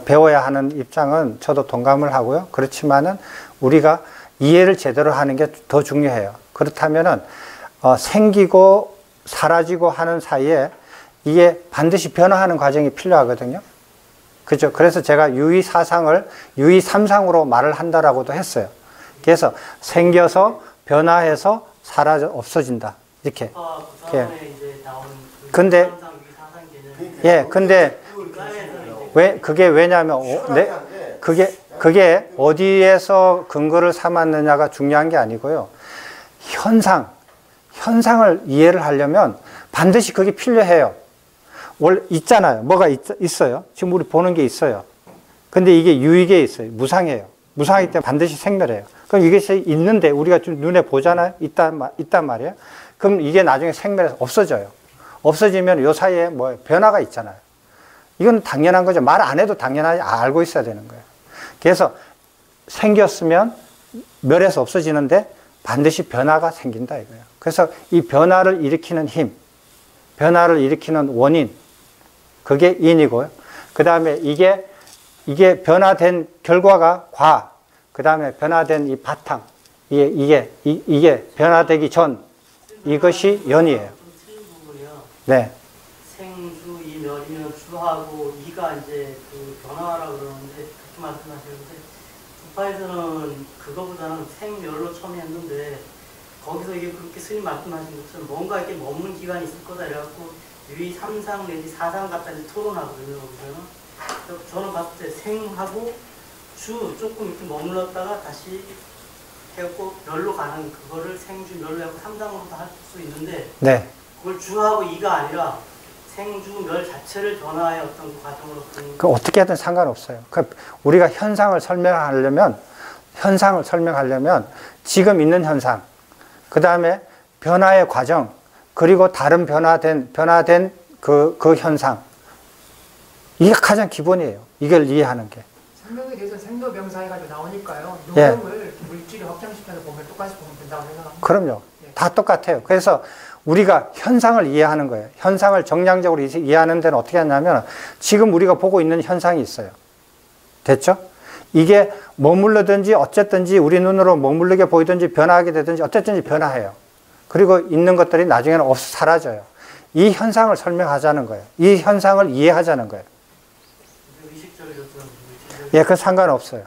배워야 하는 입장은 저도 동감을 하고요. 그렇지만은 우리가 이해를 제대로 하는 게 더 중요해요. 그렇다면은 생기고 사라지고 하는 사이에 이게 반드시 변화하는 과정이 필요하거든요. 그죠? 그래서 제가 유의사상을 유의삼상으로 말을 한다라고도 했어요. 그래서 생겨서 변화해서 사라져 없어진다. 이렇게. 예. 근데 그게 왜냐하면 그게 어디에서 근거를 삼았느냐가 중요한 게 아니고요. 현상을 이해를 하려면 반드시 그게 필요해요. 원래 있잖아요. 뭐가 있어요. 지금 우리 보는 게 있어요. 근데 이게 유익에 있어요. 무상해요. 무상하기 때문에 반드시 생멸해요. 그럼 이것이 있는데 우리가 좀 눈에 보잖아요. 있단 말이에요. 그럼 이게 나중에 생멸해서 없어져요. 없어지면 요 사이에 뭐 변화가 있잖아요. 이건 당연한 거죠. 말 안 해도 당연하게 알고 있어야 되는 거예요. 그래서 생겼으면 멸해서 없어지는데 반드시 변화가 생긴다 이거예요. 그래서 이 변화를 일으키는 힘, 변화를 일으키는 원인, 그게 인이고요. 그 다음에 이게 변화된 결과가 과, 그 다음에 변화된 이 바탕, 이게 변화되기 전, 이것이 연이에요. 좀 틀린 부분이요. 네. 생주, 이 멸이면 주하고 이가 이제 그 변화라고 그러는데 그렇게 말씀하시는데 부파에서는 그거보다는 생멸로 처음 했는데 거기서 이게 그렇게 스님 말씀하신 것처럼 뭔가 이렇게 머무는 기간이 있을 거다 이래갖고 유의 3상 내지 4상 갖다 이제 토론하거든요. 그래서 저는 봤을 때 생하고 주 조금 이렇게 머물렀다가 다시 해갖고 멸로 가는 그거를 생주 멸로 하고 3상으로도 할 수 있는데 네. 그걸 주하고 이가 아니라 생주 멸 자체를 변화의 어떤 그 과정으로 그 어떻게 하든 상관없어요. 그 우리가 현상을 설명하려면 지금 있는 현상, 그 다음에 변화의 과정, 그리고 다른 변화된 그 현상, 이게 가장 기본이에요. 이걸 이해하는 게. 생명에 대해서 생로병사 해가지고 나오니까요. 예. 요령을 물질을 확장시켜서 보면 똑같이 보면 된다고 생각합니다. 그럼요. 예. 다 똑같아요. 그래서 우리가 현상을 이해하는 거예요. 현상을 정량적으로 이해하는 데는 어떻게 하냐면 지금 우리가 보고 있는 현상이 있어요. 됐죠? 이게 머물르든지 어쨌든지 우리 눈으로 머물르게 보이든지 변화하게 되든지 어쨌든지 변화해요. 그리고 있는 것들이 나중에는 사라져요. 이 현상을 설명하자는 거예요. 이 현상을 이해하자는 거예요. 예, 그건 상관없어요.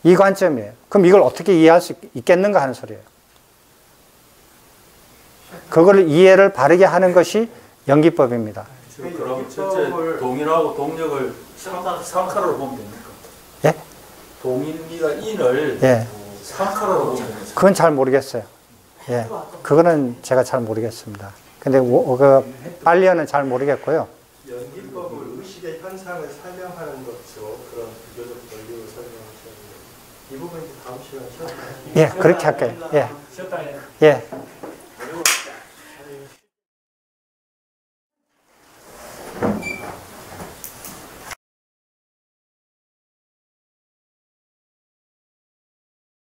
이 관점이에요. 그럼 이걸 어떻게 이해할 수 있겠는가 하는 소리예요. 그걸 이해를 바르게 하는 것이 연기법입니다. 그럼 실제 동인하고 동력을 상카로 보면 됩니까? 예? 동인미가 인을 예. 상카로 보면 됩니까? 그건 잘 모르겠어요. 예. 그거는 제가 잘 모르겠습니다. 근데 빨리어는 잘 모르겠고요. 연기법을 의식의 현상을 설명하는 것으로 그런 비교적 원리로 설명하셨는데 이 부분이 다음 시간에 예, 그렇게 할게요. 예. 쉬었다 해. 예.